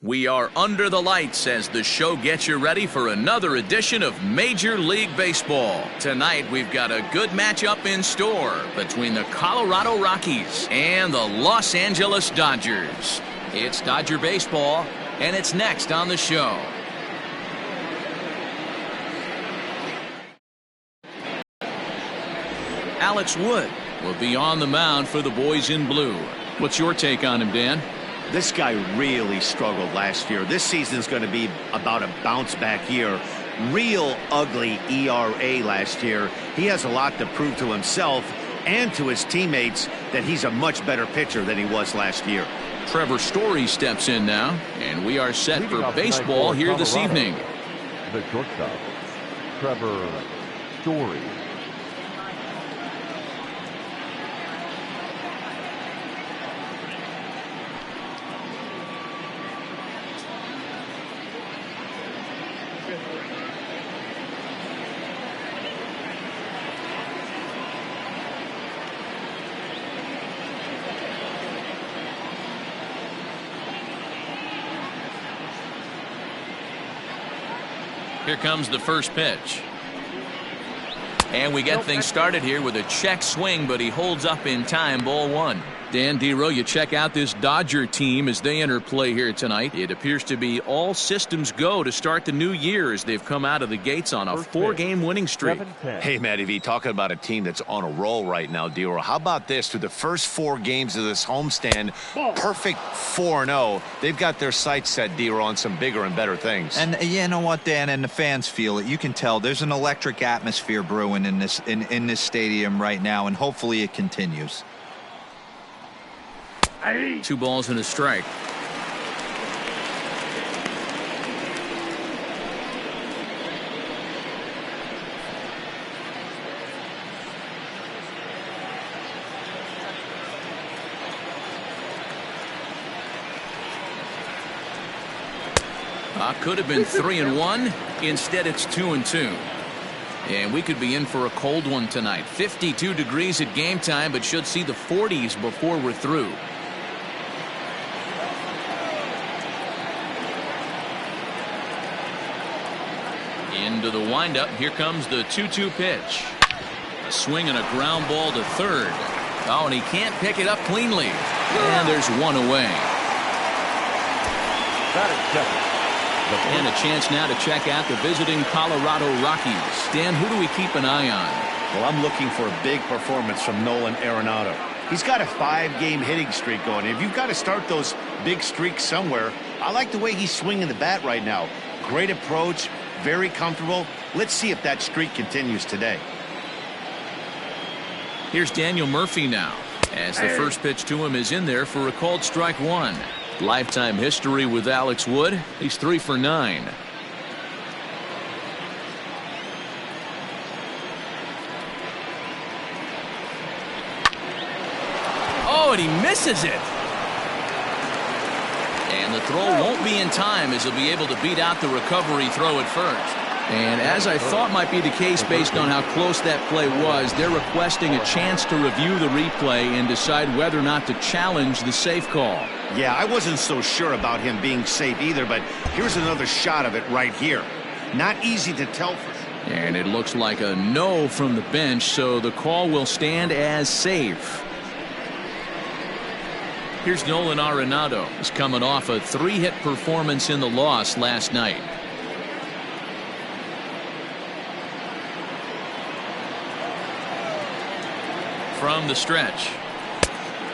We are under the lights as the show gets you ready for another edition of Major League Baseball. Tonight, we've got a good matchup in store between the Colorado Rockies and the Los Angeles Dodgers. It's Dodger baseball, and it's next on the show. Alex Wood will be on the mound for the boys in blue. What's your take on him, Dan? This guy really struggled last year. This season's going to be about a bounce back year. Real ugly ERA last year. He has a lot to prove to himself and to his teammates that he's a much better pitcher than he was last year. Trevor Story steps in now, and we are set for baseball here this evening. The shortstop, Trevor Story. Here comes the first pitch. And we get things started here with a check swing, but he holds up in time. Ball one. Dan Dero, you check out this Dodger team as they enter play here tonight. It appears to be all systems go to start the new year as they've come out of the gates on a four-game winning streak. Hey, Matty V, talking about a team that's on a roll right now, Dero. How about this? Through the first 4 games of this homestand, perfect 4-0. They've got their sights set, Dero, on some bigger and better things. And you know what, Dan, and the fans feel it. You can tell there's an electric atmosphere brewing in this stadium right now, and hopefully it continues. 2 balls and a strike. Could have been 3-1. Instead, it's 2-2. And we could be in for a cold one tonight. 52 degrees at game time, but should see the 40s before we're through. Into the windup. Here comes the 2-2 pitch. A swing and a ground ball to third. Oh, and he can't pick it up cleanly. And there's one away. And a chance now to check out the visiting Colorado Rockies. Dan, who do we keep an eye on? Well, I'm looking for a big performance from Nolan Arenado. He's got a 5-game hitting streak going. If you've got to start those big streaks somewhere, I like the way he's swinging the bat right now. Great approach, very comfortable. Let's see if that streak continues today. Here's Daniel Murphy now, as the first pitch to him is in there for a called strike one. Lifetime history with Alex Wood. He's 3 for 9. Oh, and he misses it. And the throw won't be in time as he'll be able to beat out the recovery throw at first. And as I thought might be the case based on how close that play was, they're requesting a chance to review the replay and decide whether or not to challenge the safe call. Yeah, I wasn't so sure about him being safe either, but here's another shot of it right here. Not easy to tell for sure. And it looks like a no from the bench, so the call will stand as safe. Here's Nolan Arenado. He's coming off a 3-hit performance in the loss last night. From the stretch.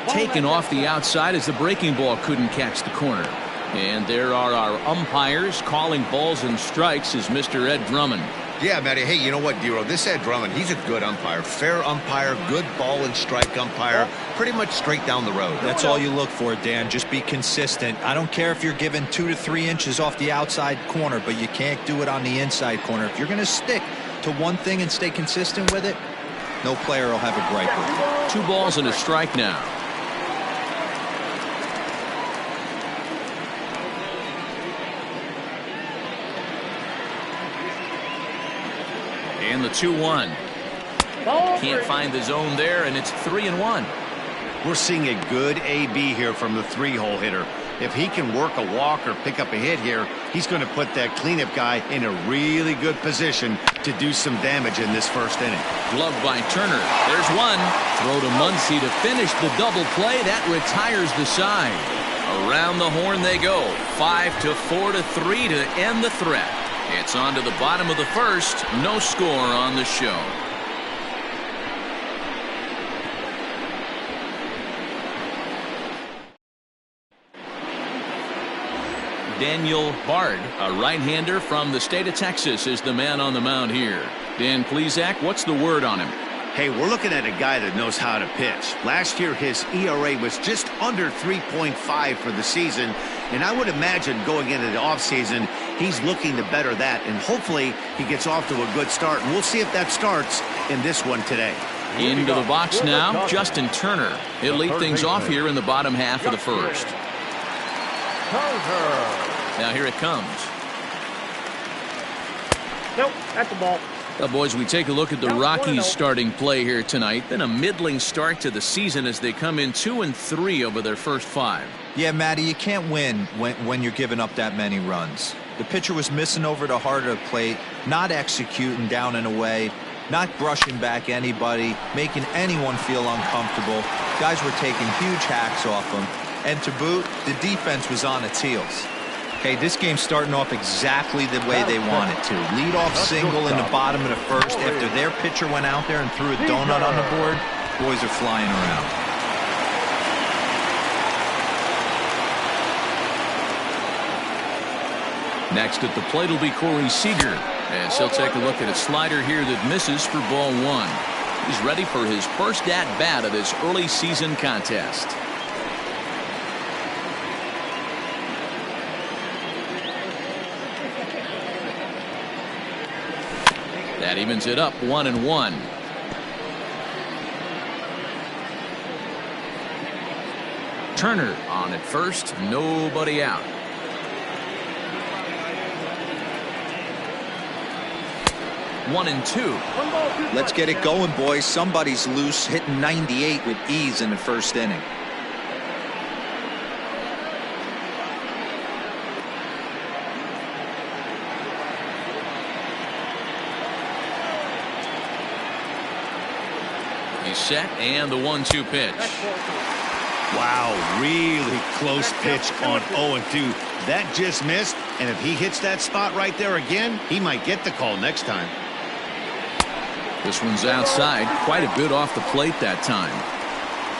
Taken off the outside as the breaking ball couldn't catch the corner. And there are our umpires calling balls and strikes is Mr. Ed Drummond. Yeah, Matty. Hey, you know what, Dero? This Ed Drummond, he's a good umpire. Fair umpire, good ball and strike umpire. Pretty much straight down the road. That's all you look for, Dan. Just be consistent. I don't care if you're given 2 to 3 inches off the outside corner, but you can't do it on the inside corner. If you're going to stick to one thing and stay consistent with it, no player will have a gripe with it. 2 balls and a strike now. And the 2-1. Can't find the zone there, and it's 3-1. We're seeing a good AB here from the 3-hole hitter. If he can work a walk or pick up a hit here, he's going to put that cleanup guy in a really good position to do some damage in this first inning. Glove by Turner. There's one. Throw to Muncy to finish the double play. That retires the side. Around the horn they go. 5-4 to 3 to end the threat. It's on to the bottom of the first. No score on the show. Daniel Bard, a right-hander from the state of Texas, is the man on the mound here. Dan Plesac, what's the word on him? Hey, we're looking at a guy that knows how to pitch. Last year, his ERA was just under 3.5 for the season, and I would imagine going into the offseason, he's looking to better that, and hopefully he gets off to a good start, and we'll see if that starts in this one today. Into the box now, Justin Turner. He'll lead things off here in the bottom half of the first. Now here it comes. Nope, that's the ball. Well, boys, we take a look at the Rockies starting play here tonight. Been a middling start to the season as they come in 2-3 over their first 5. Yeah, Matty, you can't win when you're giving up that many runs. The pitcher was missing over the heart of the plate, not executing down and away, not brushing back anybody, making anyone feel uncomfortable. Guys were taking huge hacks off him. And to boot, the defense was on its heels. Okay, this game's starting off exactly the way they want it to. Lead-off single in the bottom of the first after their pitcher went out there and threw a donut on the board. Boys are flying around. Next at the plate will be Corey Seager, as he'll take a look at a slider here that misses for ball 1. He's ready for his first at-bat of this early season contest. That evens it up 1-1. Turner on at first, nobody out. One and two. Let's get it going, boys. Somebody's loose, hitting 98 with ease in the first inning. He's set, and the 1-2 pitch. Wow, really close pitch on 0-2. That just missed, and if he hits that spot right there again, he might get the call next time. This one's outside, quite a bit off the plate that time.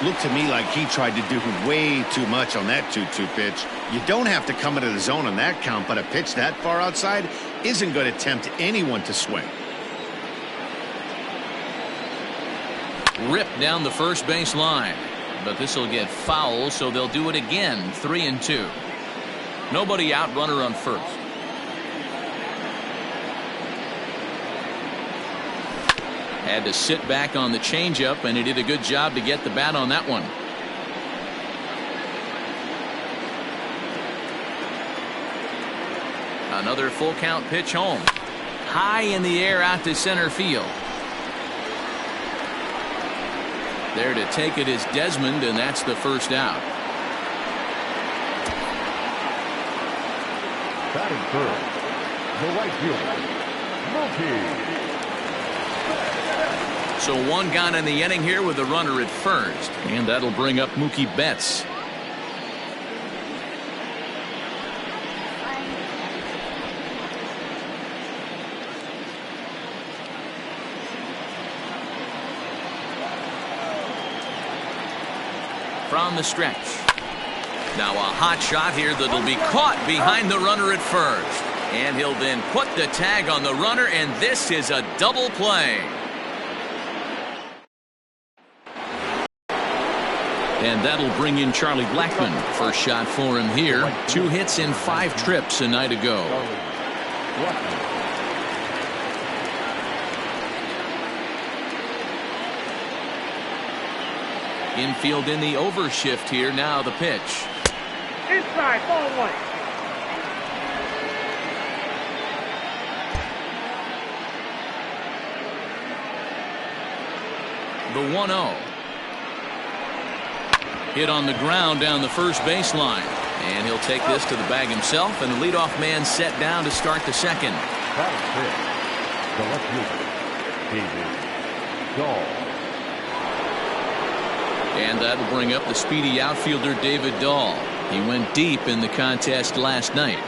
Looked to me like he tried to do way too much on that 2-2 pitch. You don't have to come into the zone on that count, but a pitch that far outside isn't going to tempt anyone to swing. Ripped down the first base line, but this will get foul, so they'll do it again. 3-2. Nobody out, runner on first. Had to sit back on the changeup, and he did a good job to get the bat on that one. Another full count pitch home. High in the air out to center field. There to take it is Desmond, and that's the first out. Batting third, the right fielder, Mookie. So one gone in the inning here with the runner at first, and that'll bring up Mookie Betts. From the stretch. Now a hot shot here that'll be caught behind the runner at first. And he'll then put the tag on the runner, and this is a double play. And that'll bring in Charlie Blackmon. First shot for him here. 2 hits in 5 trips a night ago. Infield in the overshift here. Now the pitch. Inside, ball 1. The 1-0. Hit on the ground down the first baseline. And he'll take this to the bag himself, and the leadoff man set down to start the second. Batting fifth, the left fielder, David Dahl. And that'll bring up the speedy outfielder David Dahl. He went deep in the contest last night.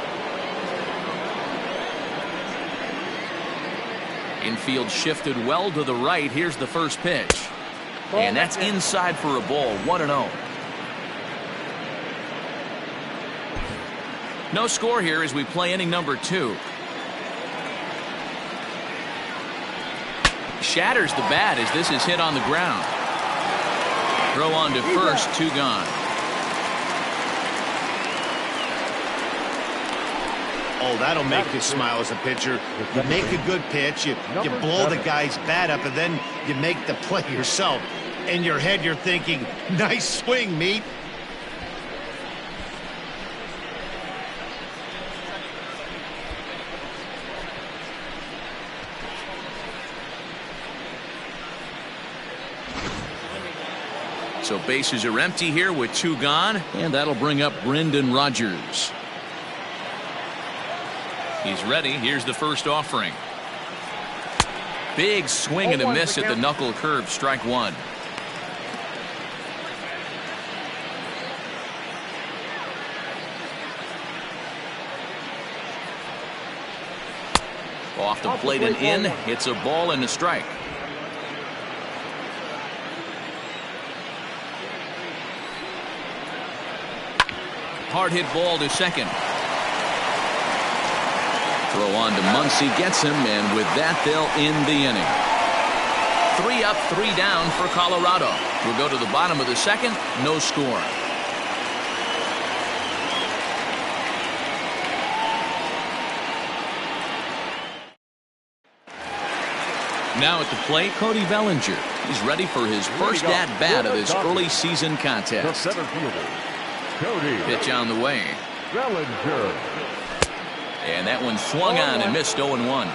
Infield shifted well to the right. Here's the first pitch. And that's inside for a ball. 1-0. No score here as we play inning number 2. Shatters the bat as this is hit on the ground. Throw on to first, 2 gone. Oh, that'll make you smile as a pitcher. You make a good pitch, you blow the guy's bat up, and then you make the play yourself. In your head, you're thinking, nice swing, meat. So bases are empty here with 2 gone, and that'll bring up Brendan Rodgers. He's ready. Here's the first offering. Big swing and a miss at the knuckle curve. Strike 1. Off the plate and in. It's a ball and a strike. Hard hit ball to second. Throw on to Muncy, gets him, and with that they'll end the inning. 3 up, 3 down for Colorado. We'll go to the bottom of the second. No score. Now at the plate, Cody Bellinger. He's ready for his first at-bat of this early season The contest. center fielder, Cody Pitch on the way. Bellinger. And that one swung on and missed. 0-1.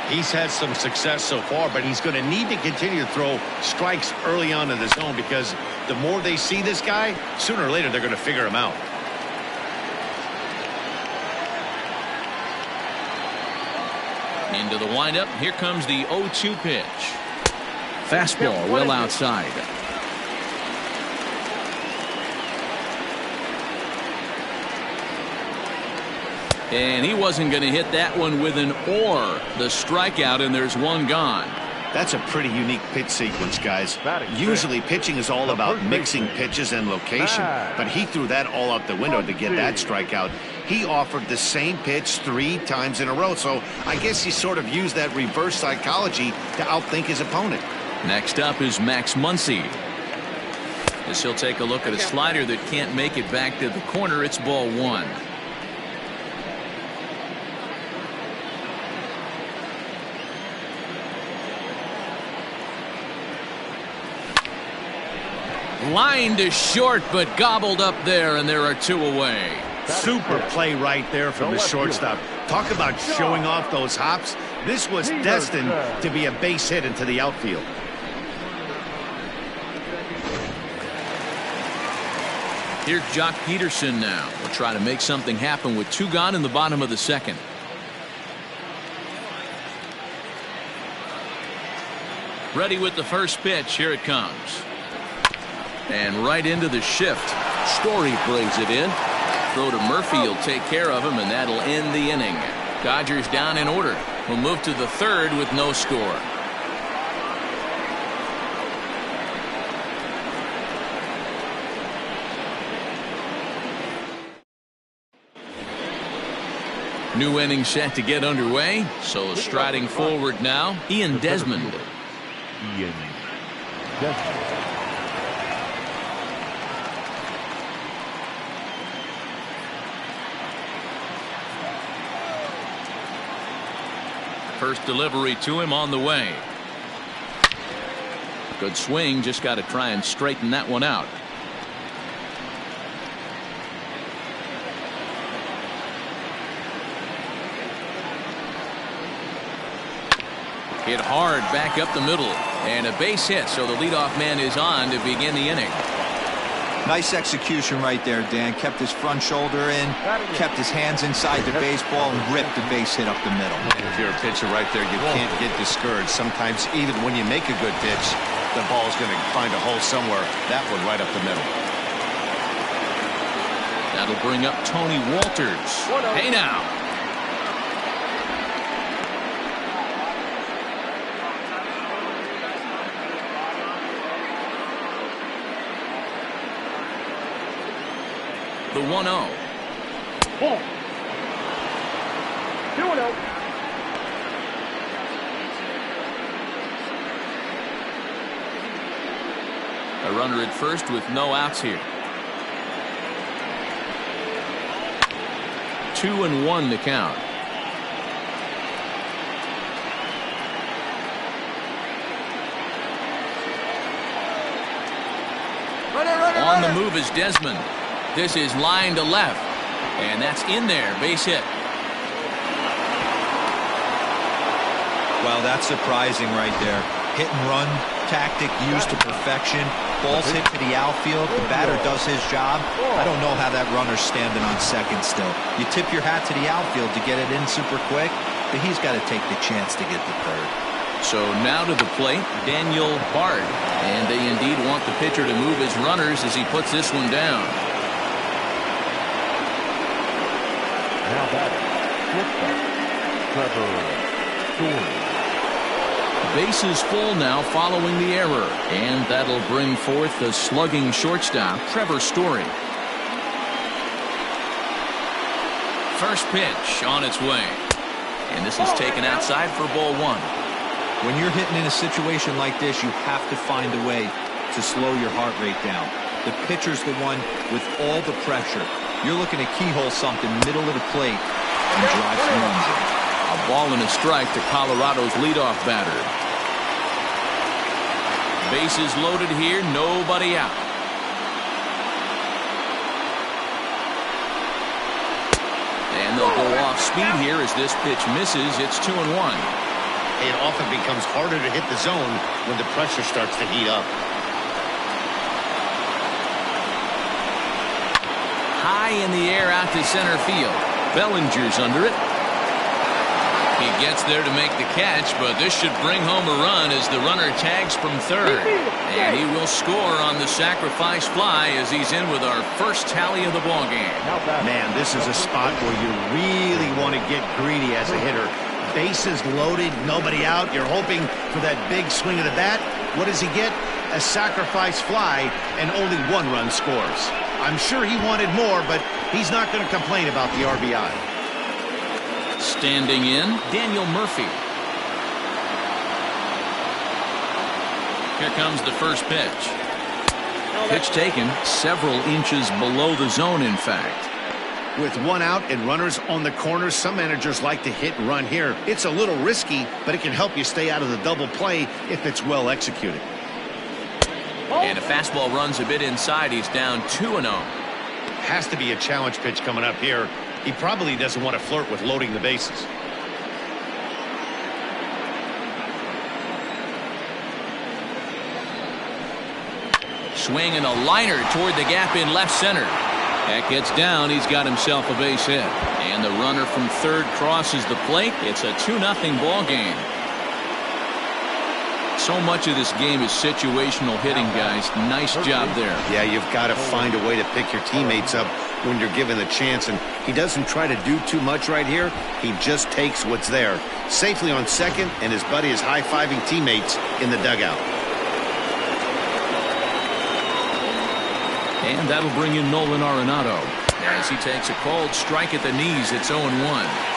He's had some success so far, but he's going to need to continue to throw strikes early on in the zone, because the more they see this guy, sooner or later they're going to figure him out. Into the windup. Here comes the 0-2 pitch. Fastball well outside. And he wasn't going to hit that one with an or. The strikeout, and there's 1 gone. That's a pretty unique pitch sequence, guys. Usually pitching is all about mixing pitches and location, but he threw that all out the window to get that strikeout. He offered the same pitch 3 times in a row, so I guess he sort of used that reverse psychology to outthink his opponent. Next up is Max Muncy. As he'll take a look at a slider that can't make it back to the corner. It's ball 1. Line to short, but gobbled up there, and there are 2 away. Super play right there from the shortstop. Talk about showing off those hops. This was destined to be a base hit into the outfield. Here's Jock Peterson now. We'll try to make something happen with 2 gone in the bottom of the second. Ready with the first pitch. Here it comes. And right into the shift. Story brings it in. Throw to Murphy. He'll take care of him, and that'll end the inning. Dodgers down in order. We'll move to the 3rd with no score. New inning set to get underway. So striding forward now, Ian Desmond. Ian Desmond. First delivery to him on the way. Good swing. Just got to try and straighten that one out. Hit hard back up the middle, and a base hit, so the leadoff man is on to begin the inning. Nice execution right there, Dan. Kept his front shoulder in, kept his hands inside the baseball, and ripped the base hit up the middle. If you're a pitcher right there, you can't get discouraged. Sometimes even when you make a good pitch, the ball's going to find a hole somewhere. That one right up the middle. That'll bring up Tony Walters. Hey now. The 1-0. Ball. 2-0. A runner at first with no outs here. 2-1 the count. On the move is Desmond. This is line to left, and that's in there. Base hit. Well, that's surprising right there. Hit and run tactic used to perfection. Balls hit to the outfield. The batter does his job. I don't know how that runner's standing on second still. You tip your hat to the outfield to get it in super quick, but he's got to take the chance to get to third. So now to the plate, Daniel Bard. And they indeed want the pitcher to move his runners as he puts this one down. Now batting, shortstop, Trevor Story. Bases full now following the error. And that'll bring forth the slugging shortstop, Trevor Story. First pitch on its way. And this is taken outside for ball 1. When you're hitting in a situation like this, you have to find a way to slow your heart rate down. The pitcher's the one with all the pressure. You're looking to keyhole something middle of the plate and drive some runs in. A ball and a strike to Colorado's leadoff batter. Bases loaded here, nobody out. And they'll go off speed here as this pitch misses. It's 2-1. It often becomes harder to hit the zone when the pressure starts to heat up. High in the air out to center field. Bellinger's under it. He gets there to make the catch, but this should bring home a run as the runner tags from third. And he will score on the sacrifice fly as he's in with our first tally of the ballgame. Man, this is a spot where you really want to get greedy as a hitter. Bases loaded, nobody out. You're hoping for that big swing of the bat. What does he get? A sacrifice fly, and only 1 run scores. I'm sure he wanted more, but he's not going to complain about the RBI. Standing in, Daniel Murphy. Here comes the first pitch. Pitch taken several inches below the zone, in fact. With 1 out and runners on the corners, some managers like to hit and run here. It's a little risky, but it can help you stay out of the double play if it's well executed. And a fastball runs a bit inside. He's down 2-0. Has to be a challenge pitch coming up here. He probably doesn't want to flirt with loading the bases. Swing and a liner toward the gap in left center. That gets down. He's got himself a base hit. And the runner from third crosses the plate. It's a 2-0 ball game. So much of this game is situational hitting, guys. Nice job there. Yeah, you've got to find a way to pick your teammates up when you're given the chance. And he doesn't try to do too much right here. He just takes what's there. Safely on second, and his buddy is high-fiving teammates in the dugout. And that'll bring in Nolan Arenado as he takes a cold strike at the knees. It's 0-1.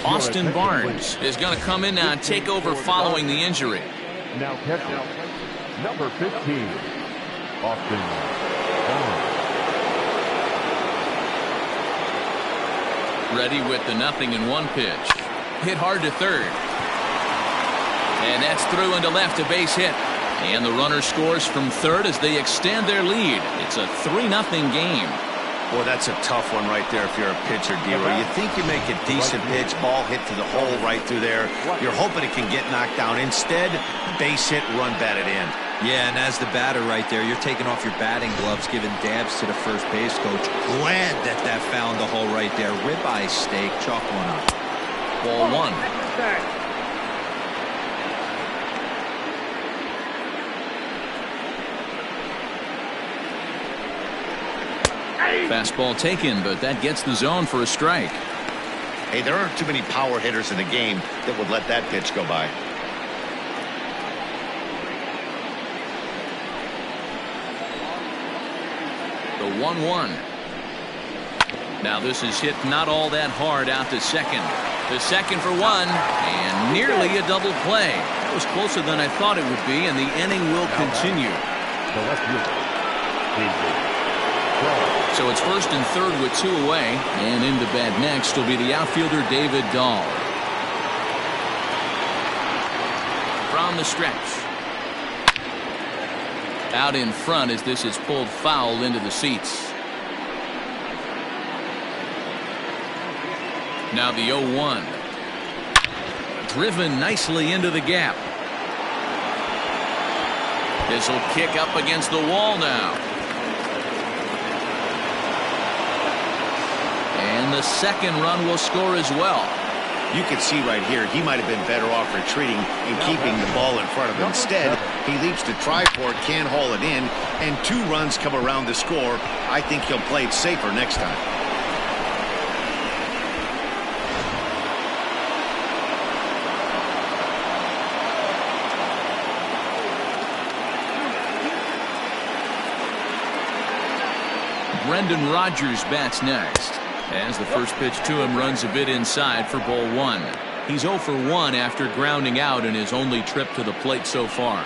Austin Barnes is going to come in now and take over following the injury. Now catcher, number 15, Austin Barnes. Ready with the 0-1 pitch. Hit hard to third. And that's through into left, a base hit. And the runner scores from third as they extend their lead. It's a 3-0 game. Well, that's a tough one right there if you're a pitcher, Dero. You think you make a decent pitch, ball hit to the hole right through there. You're hoping it can get knocked down. Instead, base hit, run batted in. Yeah, and as the batter right there, you're taking off your batting gloves, giving dabs to the first base coach. Glad that found the hole right there. Ribeye steak, chalk one up. Ball one. Fastball taken, but that gets the zone for a strike. Hey, there aren't too many power hitters in the game that would let that pitch go by. The 1-1. Now this is hit not all that hard out to second. The second for one, and nearly a double play. That was closer than I thought it would be, and the inning will continue. The left fielder. So it's first and third with two away, and in the bat next will be the outfielder David Dahl. From the stretch. Out in front as this is pulled foul into the seats. Now the 0-1. Driven nicely into the gap. This will kick up against the wall now. And the second run will score as well. You can see right here he might have been better off retreating and keeping the ball in front of him. Instead, he leaps to try for it, can't haul it in, and 2 runs come around to score. I think he'll play it safer next time. Brendan Rodgers bats next. As the first pitch to him runs a bit inside for ball one. He's 0 for 1 after grounding out in his only trip to the plate so far.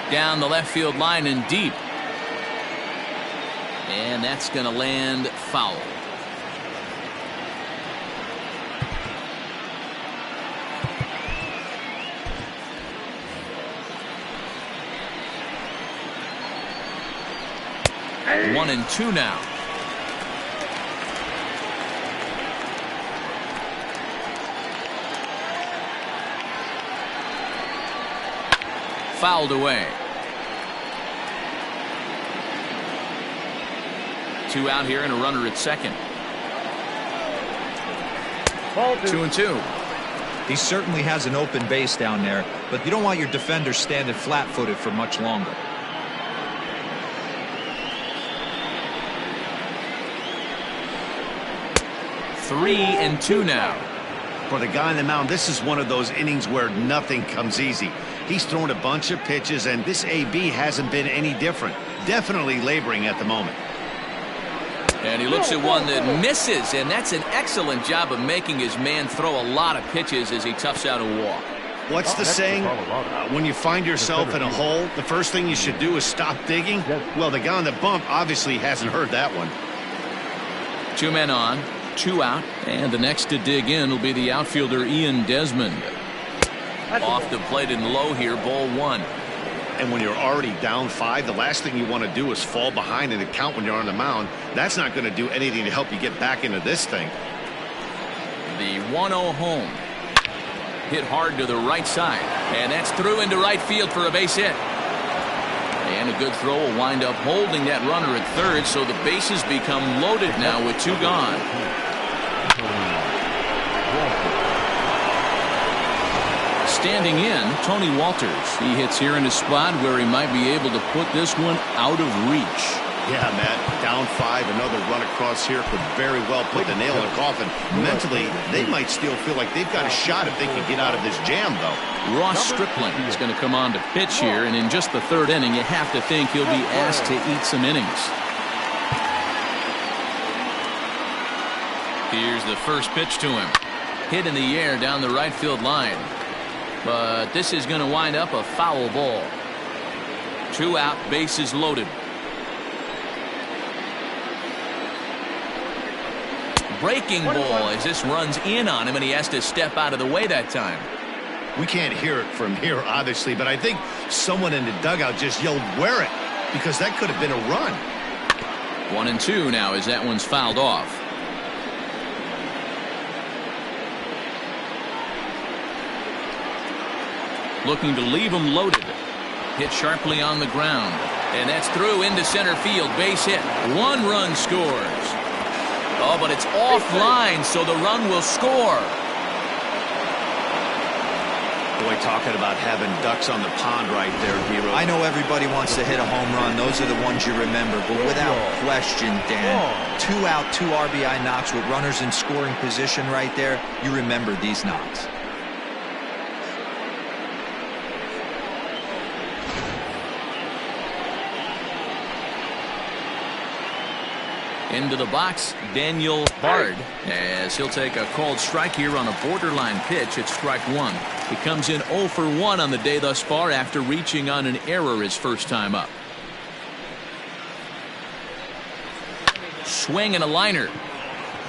Down the left field line and deep. And that's going to land foul. One and two now. Fouled away. 2 out here and a runner at second. 2-2. He certainly has an open base down there, but you don't want your defender standing flat-footed for much longer. 3-2 now. For the guy on the mound, this is one of those innings where nothing comes easy. He's thrown a bunch of pitches, and this AB hasn't been any different. Definitely laboring at the moment. And he looks at one that misses, and that's an excellent job of making his man throw a lot of pitches as he toughs out a walk. What's the saying? When you find yourself in a hole, the first thing you should do is stop digging? Well, the guy on the bump obviously hasn't heard that one. 2 men on. 2 out, and the next to dig in will be the outfielder Ian Desmond. Off the plate and low here, ball one. And when you're already down 5, the last thing you want to do is fall behind in the count when you're on the mound. That's not going to do anything to help you get back into this thing. The 1-0 home. Hit hard to the right side, and that's through into right field for a base hit. And a good throw will wind up holding that runner at third, so the bases become loaded now with 2 gone. Standing in, Tony Walters. He hits here in a spot where he might be able to put this one out of reach. Yeah, Matt, down 5, another run across here could very well put the nail in the coffin. Mentally, they might still feel like they've got a shot if they can get out of this jam, though. Ross Stripling is going to come on to pitch here, and in just the 3rd inning, you have to think he'll be asked to eat some innings. Here's the first pitch to him. Hit in the air down the right field line. But this is going to wind up a foul ball. 2 out, bases loaded. Breaking ball as this runs in on him, and he has to step out of the way that time. We can't hear it from here, obviously, but I think someone in the dugout just yelled, "Wear it!" because that could have been a run. 1-2 now as that one's fouled off. Looking to leave him loaded. Hit sharply on the ground. And that's through into center field. Base hit. 1 run scores. Oh, but it's offline, so the run will score. Boy, talking about having ducks on the pond right there, Hero. I know everybody wants to hit a home run. Those are the ones you remember. But without question, Dan, 2 out, 2 RBI knocks with runners in scoring position right there. You remember these knocks. Into the box, Daniel Bard, as he'll take a called strike here on a borderline pitch at strike 1. He comes in 0 for 1 on the day thus far after reaching on an error his first time up. Swing and a liner.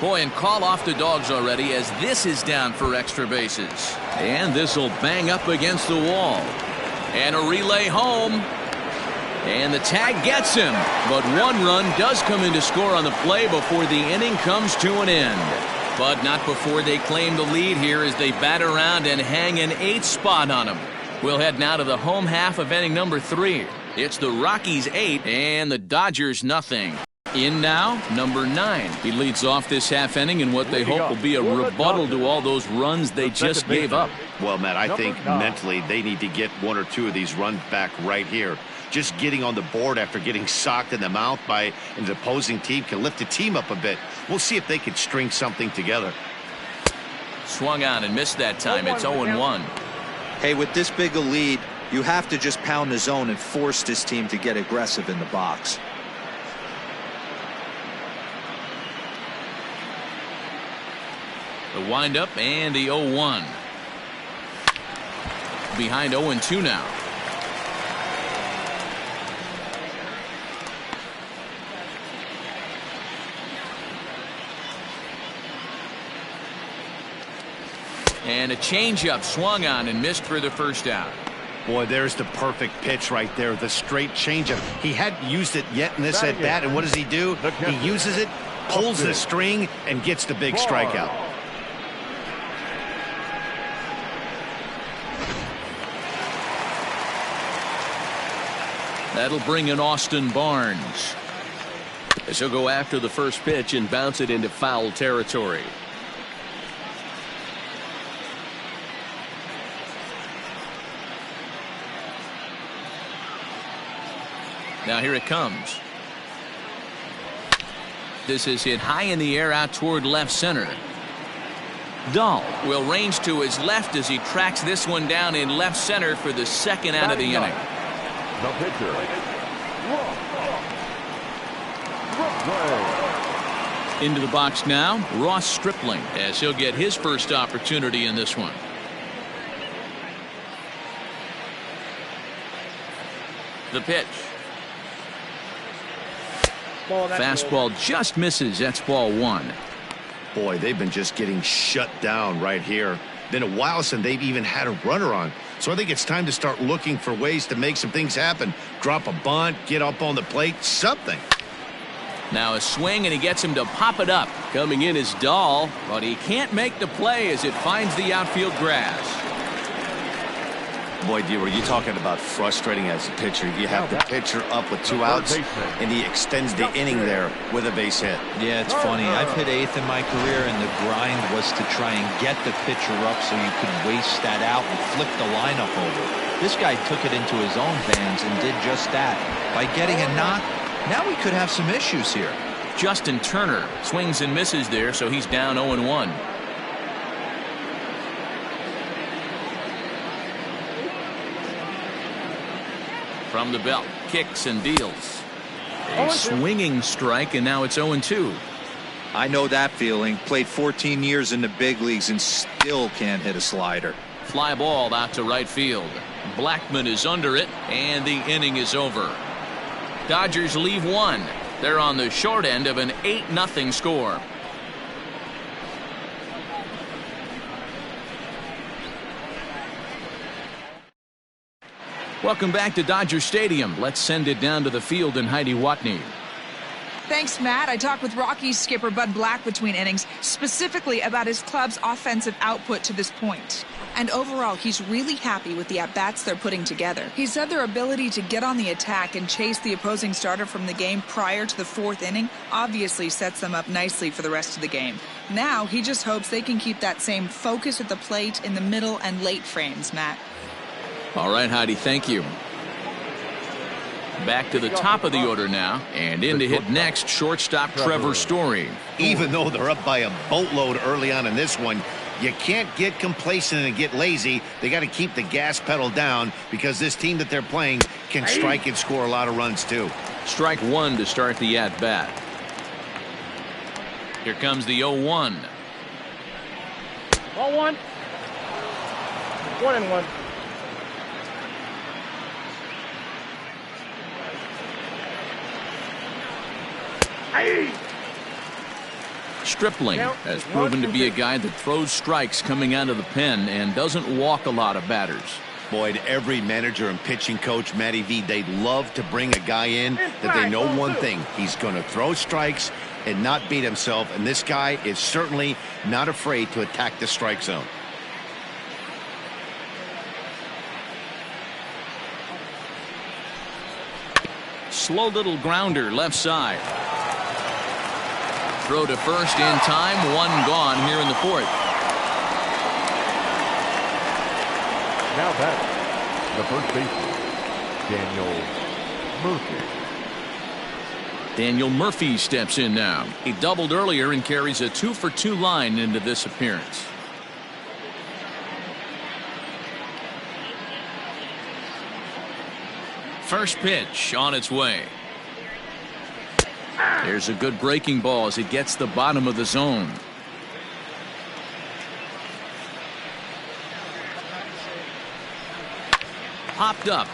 Boy, and call off the Dogs already as this is down for extra bases. And this will bang up against the wall. And a relay home. And the tag gets him, but 1 run does come in to score on the play before the inning comes to an end. But not before they claim the lead here as they bat around and hang an 8th spot on him. We'll head now to the home half of inning number 3. It's the Rockies 8 and the Dodgers nothing. In now, number 9. He leads off this half inning in what they hope will be a rebuttal to all those runs they just gave up. Well, Matt, I think mentally they need to get 1 or 2 of these runs back right here. Just getting on the board after getting socked in the mouth by an opposing team can lift the team up a bit. We'll see if they can string something together. Swung on and missed that time. It's 0-1. Hey, with this big a lead, you have to just pound the zone and force this team to get aggressive in the box. The windup and the 0-1. Behind 0-2 now. And a changeup swung on and missed for the first out. Boy, there's the perfect pitch right there. The straight changeup. He hadn't used it yet in this at bat, and what does he do? He uses it, pulls the string, and gets the big strikeout. That'll bring in Austin Barnes, as he'll go after the first pitch and bounce it into foul territory. Now here it comes. This is hit high in the air out toward left center. Dahl will range to his left as he tracks this one down in left center for the second out of the inning. The pitcher. Into the box now, Ross Stripling, as he'll get his first opportunity in this one. The pitch. Fastball just misses. That's ball 1. Boy, they've been just getting shut down right here. Been a while since they've even had a runner on. So I think it's time to start looking for ways to make some things happen. Drop a bunt, get up on the plate, something. Now a swing, and he gets him to pop it up. Coming in is Dahl, but he can't make the play as it finds the outfield grass. Boy, Dero, you're talking about frustrating as a pitcher. You have the pitcher up with 2 outs, and he extends the inning there with a base hit. Yeah, it's funny. I've hit 8th in my career, and the grind was to try and get the pitcher up so you could waste that out and flip the lineup over. This guy took it into his own hands and did just that. By getting a knock, now we could have some issues here. Justin Turner swings and misses there, so he's down 0-1. From the belt, kicks and deals. A swinging strike, and now it's 0-2. I know that feeling. Played 14 years in the big leagues and still can't hit a slider. Fly ball out to right field. Blackman is under it, and the inning is over. Dodgers leave 1. They're on the short end of an 8-0 score. Welcome back to Dodger Stadium. Let's send it down to the field and Heidi Watney. Thanks, Matt. I talked with Rockies skipper Bud Black between innings, specifically about his club's offensive output to this point. And overall, he's really happy with the at-bats they're putting together. He said their ability to get on the attack and chase the opposing starter from the game prior to the fourth inning obviously sets them up nicely for the rest of the game. Now, he just hopes they can keep that same focus at the plate in the middle and late frames, Matt. All right, Heidi, thank you. Back to the top of the order now, and in to hit next, shortstop Trevor Story. Even though they're up by a boatload early on in this one, you can't get complacent and get lazy. They got to keep the gas pedal down because this team that they're playing can strike and score a lot of runs too. Strike one to start the at-bat. Here comes the 0-1. 1-1. 1-1. Stripling has proven to be a guy that throws strikes coming out of the pen and doesn't walk a lot of batters. Boyd, every manager and pitching coach, Matty V, they'd love to bring a guy in that they know one thing. He's going to throw strikes and not beat himself, and this guy is certainly not afraid to attack the strike zone. Slow little grounder left side. Throw to first in time. One gone here in the fourth. Now batting, the first baseman, Daniel Murphy. Daniel Murphy steps in now. He doubled earlier and carries a 2-for-2 line into this appearance. First pitch on its way. There's a good breaking ball as it gets the bottom of the zone. Popped up.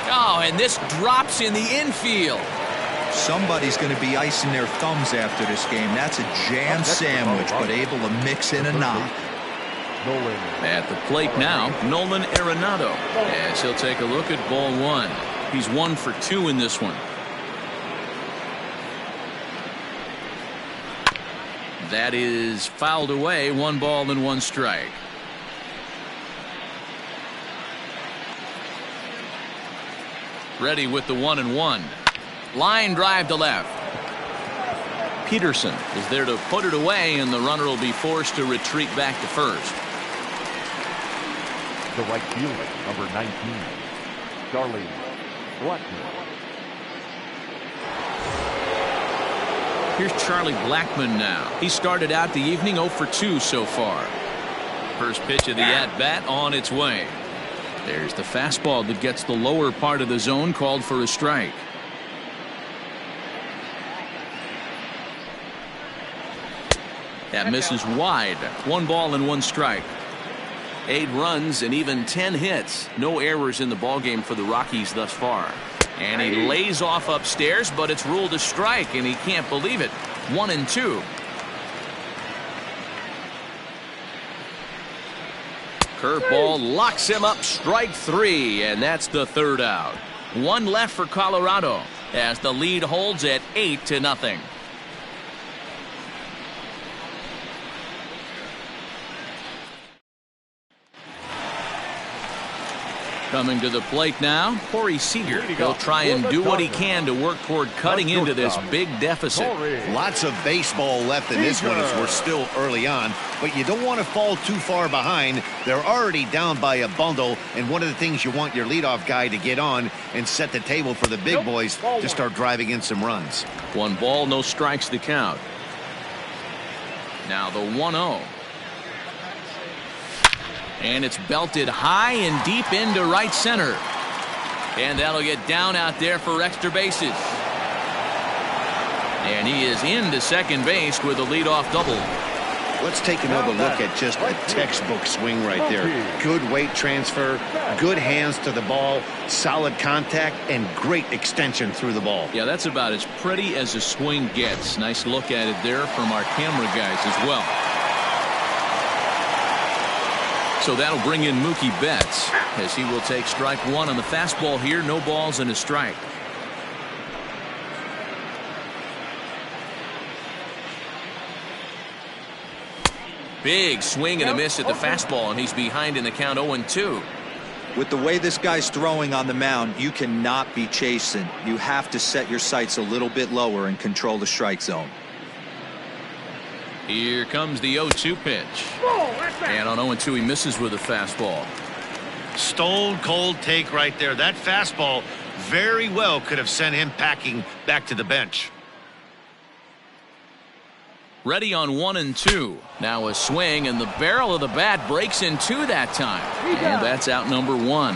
Oh, and this drops in the infield. Somebody's going to be icing their thumbs after this game. That's a jam sandwich, but able to mix in a knock. At the plate now, Nolan Arenado, as he'll take a look at ball one. He's 1 for 2 in this one. That is fouled away. 1 ball and 1 strike. Ready with the 1-1. Line drive to left. Peterson is there to put it away, and the runner will be forced to retreat back to first. The right fielder, number 19, Charlie Blackmon. Here's Charlie Blackmon now. He started out the evening 0 for 2 so far. First pitch of the at-bat on its way. There's the fastball that gets the lower part of the zone, called for a strike. That misses wide. 1 ball and 1 strike. 8 runs and even 10 hits. No errors in the ballgame for the Rockies thus far. And he lays off upstairs, but it's ruled a strike, and he can't believe it. 1-2. Curveball locks him up. Strike 3, and that's the 3rd out. 1 left for Colorado as the lead holds at 8-0. Coming to the plate now, Corey Seager. He'll try and do what he can to work toward cutting into this big deficit. Lots of baseball left in this one as we're still early on, but you don't want to fall too far behind. They're already down by a bundle, and one of the things you want your leadoff guy to get on and set the table for the big boys to start driving in some runs. 1 ball, no strikes to count. Now the 1-0. And it's belted high and deep into right center. And that'll get down out there for extra bases. And he is into second base with a leadoff double. Let's take another look at just a textbook swing right there. Good weight transfer, good hands to the ball, solid contact, and great extension through the ball. Yeah, that's about as pretty as a swing gets. Nice look at it there from our camera guys as well. So that'll bring in Mookie Betts as he will take strike one on the fastball here. No balls and a strike. Big swing and a miss at the fastball, and he's behind in the count 0-2. With the way this guy's throwing on the mound, you cannot be chasing. You have to set your sights a little bit lower and control the strike zone. Here comes the 0-2 pitch. And on 0-2 he misses with a fastball. Stone cold take right there. That fastball very well could have sent him packing back to the bench. Ready on 1-2. Now a swing, and the barrel of the bat breaks in two that time. And that's out number one.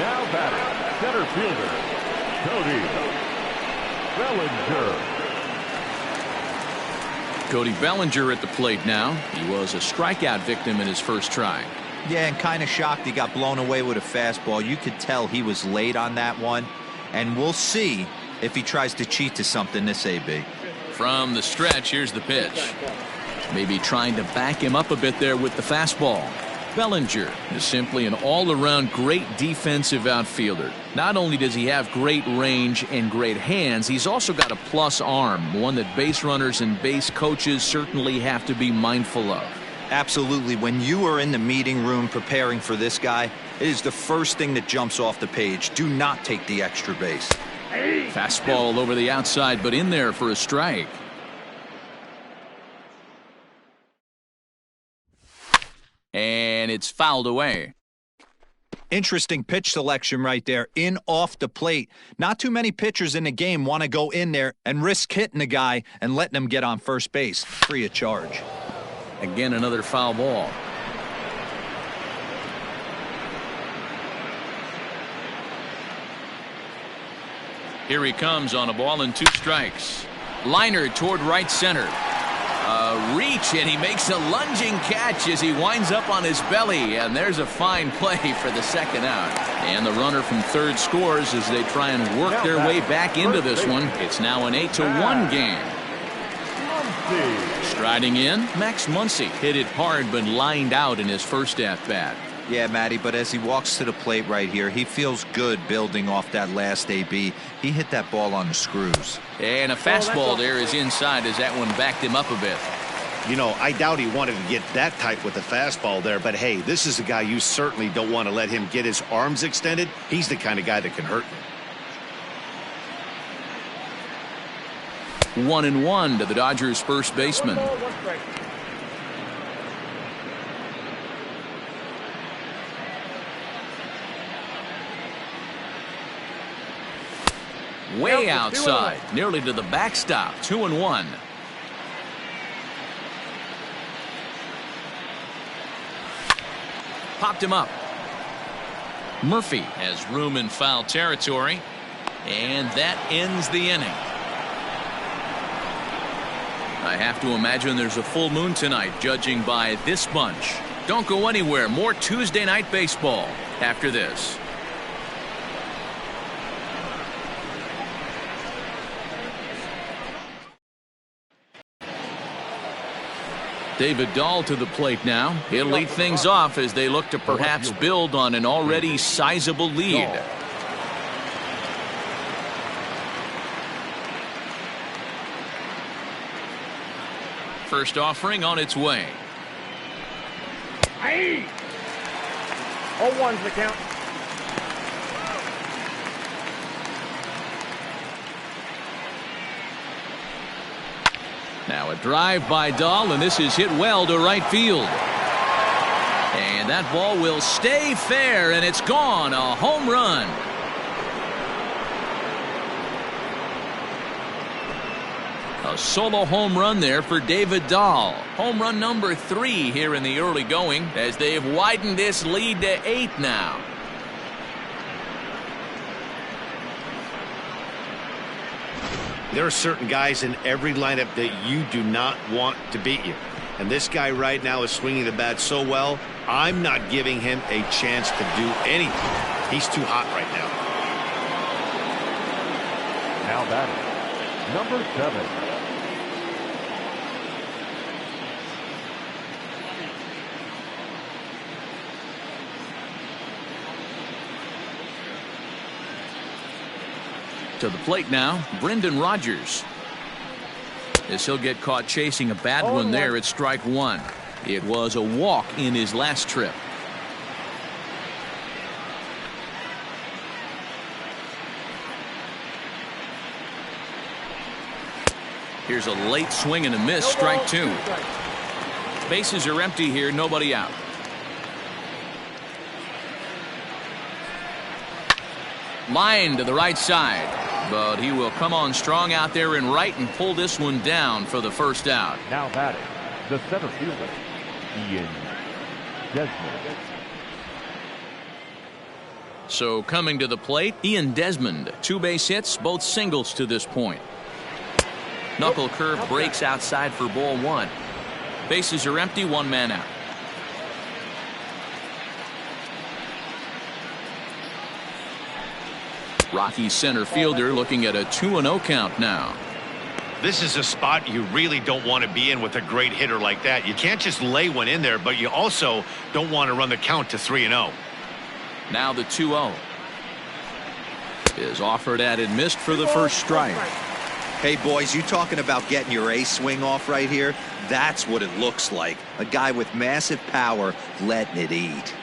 Now batting, center fielder, Cody Bellinger. Cody Bellinger at the plate now. He was a strikeout victim in his first try. Yeah, and kind of shocked he got blown away with a fastball. You could tell he was late on that one. And we'll see if he tries to cheat to something this AB. From the stretch, here's the pitch. Maybe trying to back him up a bit there with the fastball. Bellinger is simply an all-around great defensive outfielder. Not only does he have great range and great hands, he's also got a plus arm, one that base runners and base coaches certainly have to be mindful of. Absolutely. When you are in the meeting room preparing for this guy, it is the first thing that jumps off the page. Do not take the extra base. Fastball over the outside, but in there for a strike. And it's fouled away. Interesting pitch selection right there. In off the plate. Not too many pitchers in the game want to go in there and risk hitting a guy and letting him get on first base free of charge. Again, another foul ball. Here he comes on a ball and two strikes. Liner toward right center. Reach, and he makes a lunging catch as he winds up on his belly, and there's a fine play for the second out. And the runner from third scores as they try and work their way back into this one. It's now an 8-1 game. Striding in, Max Muncy hit it hard but lined out in his first at-bat. Yeah, Matty, but as he walks to the plate right here, he feels good building off that last AB. He hit that ball on the screws. And a fastball there is inside as that one backed him up a bit. You know, I doubt he wanted to get that tight with the fastball there, but hey, this is a guy you certainly don't want to let him get his arms extended. He's the kind of guy that can hurt you. 1-1 to the Dodgers' first baseman. Way outside, nearly to the backstop. 2-1. Popped him up. Murphy has room in foul territory, and that ends the inning. I have to imagine there's a full moon tonight, judging by this bunch. Don't go anywhere. More Tuesday night baseball after this. David Dahl to the plate now. He'll lead things off as they look to perhaps build on an already sizable lead. First offering on its way. 0-1's the count. Now a drive by Dahl, and this is hit well to right field. And that ball will stay fair, and it's gone. A home run. A solo home run there for David Dahl. Home run number 3 here in the early going as they've widened this lead to 8 now. There are certain guys in every lineup that you do not want to beat you. And this guy right now is swinging the bat so well, I'm not giving him a chance to do anything. He's too hot right now. Now batting, number 7. To the plate now, Brendan Rodgers. As he'll get caught chasing a bad one there at strike one. It was a walk in his last trip. Here's a late swing and a miss, strike two. Bases are empty here, nobody out. Line to the right side, but he will come on strong out there in right and pull this one down for the first out. Now batting, the center fielder, Ian Desmond. So coming to the plate, Ian Desmond. 2 base hits, both singles to this point. Knuckle curve breaks outside for ball one. Bases are empty, 1 man out. Rockies center fielder looking at a 2-0 count now. This is a spot you really don't want to be in with a great hitter like that. You can't just lay one in there, but you also don't want to run the count to 3-0. Now the 2-0 is offered at and missed for the first strike. Hey, boys, you talking about getting your A swing off right here? That's what it looks like. A guy with massive power letting it eat.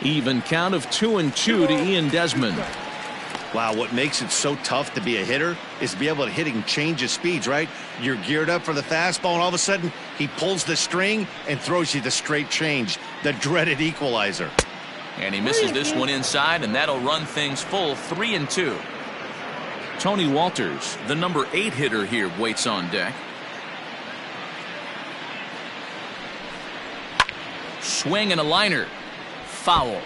Even count of 2-2 to Ian Desmond. Wow, what makes it so tough to be a hitter is to be able to hit and change his speeds, right? You're geared up for the fastball, and all of a sudden, he pulls the string and throws you the straight change, the dreaded equalizer. And he misses this one inside, and that'll run things full 3-2. Tony Walters, the number 8 hitter here, waits on deck. Swing and a liner. Foul.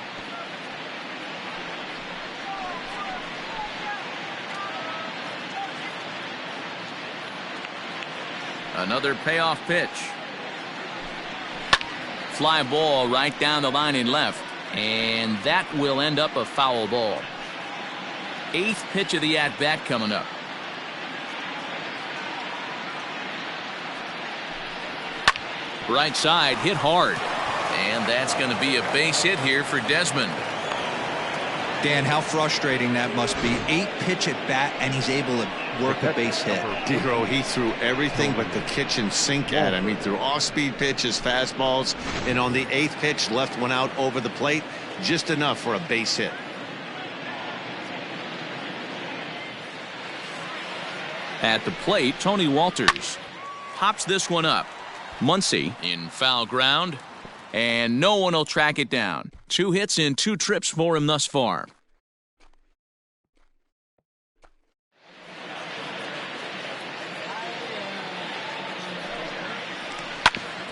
Another payoff pitch. Fly ball right down the line and left. And that will end up a foul ball. 8th pitch of the at-bat coming up. Right side hit hard. And that's going to be a base hit here for Desmond. Dan, how frustrating that must be. 8 pitch at bat, and he's able to work a base hit. Dero, he threw everything but the kitchen sink at him. He threw off-speed pitches, fastballs, and on the 8th pitch, left one out over the plate, just enough for a base hit. At the plate, Tony Walters pops this one up. Muncy in foul ground. And no one will track it down. 2 hits in 2 trips for him thus far.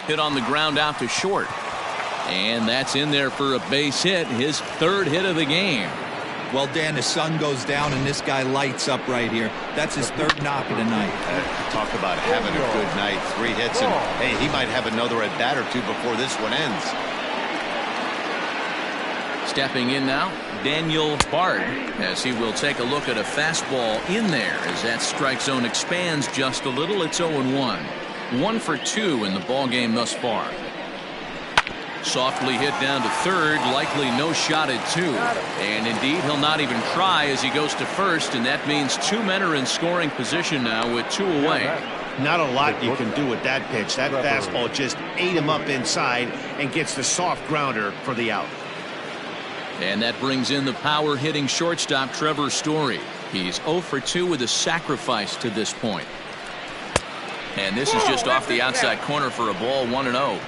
Hit on the ground out to short. And that's in there for a base hit, his 3rd hit of the game. Well, Dan, the sun goes down and this guy lights up right here. That's his 3rd knock of the night. Talk about having a good night. 3 hits, and hey, he might have another at bat or 2 before this one ends. Stepping in now, Daniel Bard, as he will take a look at a fastball in there as that strike zone expands just a little. It's 0-1. 1 for 2 in the ball game thus far. Softly hit down to 3rd, likely no shot at 2. And indeed, he'll not even try as he goes to 1st, and that means 2 men are in scoring position now with 2 away. Not a lot you can do with that pitch. That fastball just ate him up inside and gets the soft grounder for the out. And that brings in the power-hitting shortstop Trevor Story. He's 0 for 2 with a sacrifice to this point. And this is just off the outside corner for a ball, 1-0.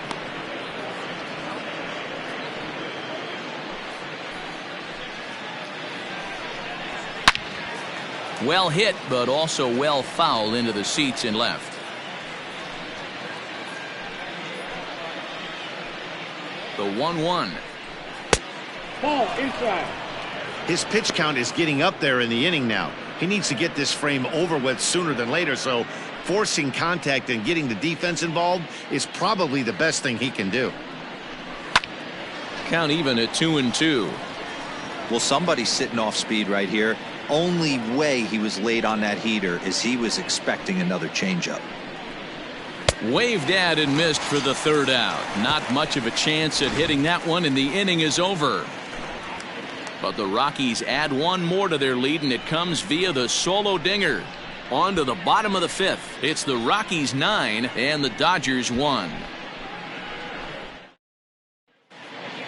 Well hit, but also well fouled into the seats and left. The 1-1. Ball inside. His pitch count is getting up there in the inning now. He needs to get this frame over with sooner than later, so forcing contact and getting the defense involved is probably the best thing he can do. Count even at 2-2. Well, somebody's sitting off speed right here. Only way he was late on that heater is he was expecting another changeup. Waved at and missed for the 3rd out. Not much of a chance at hitting that one, and the inning is over. But the Rockies add one more to their lead, and it comes via the solo dinger. On to the bottom of the fifth. It's the Rockies 9 and the Dodgers 1.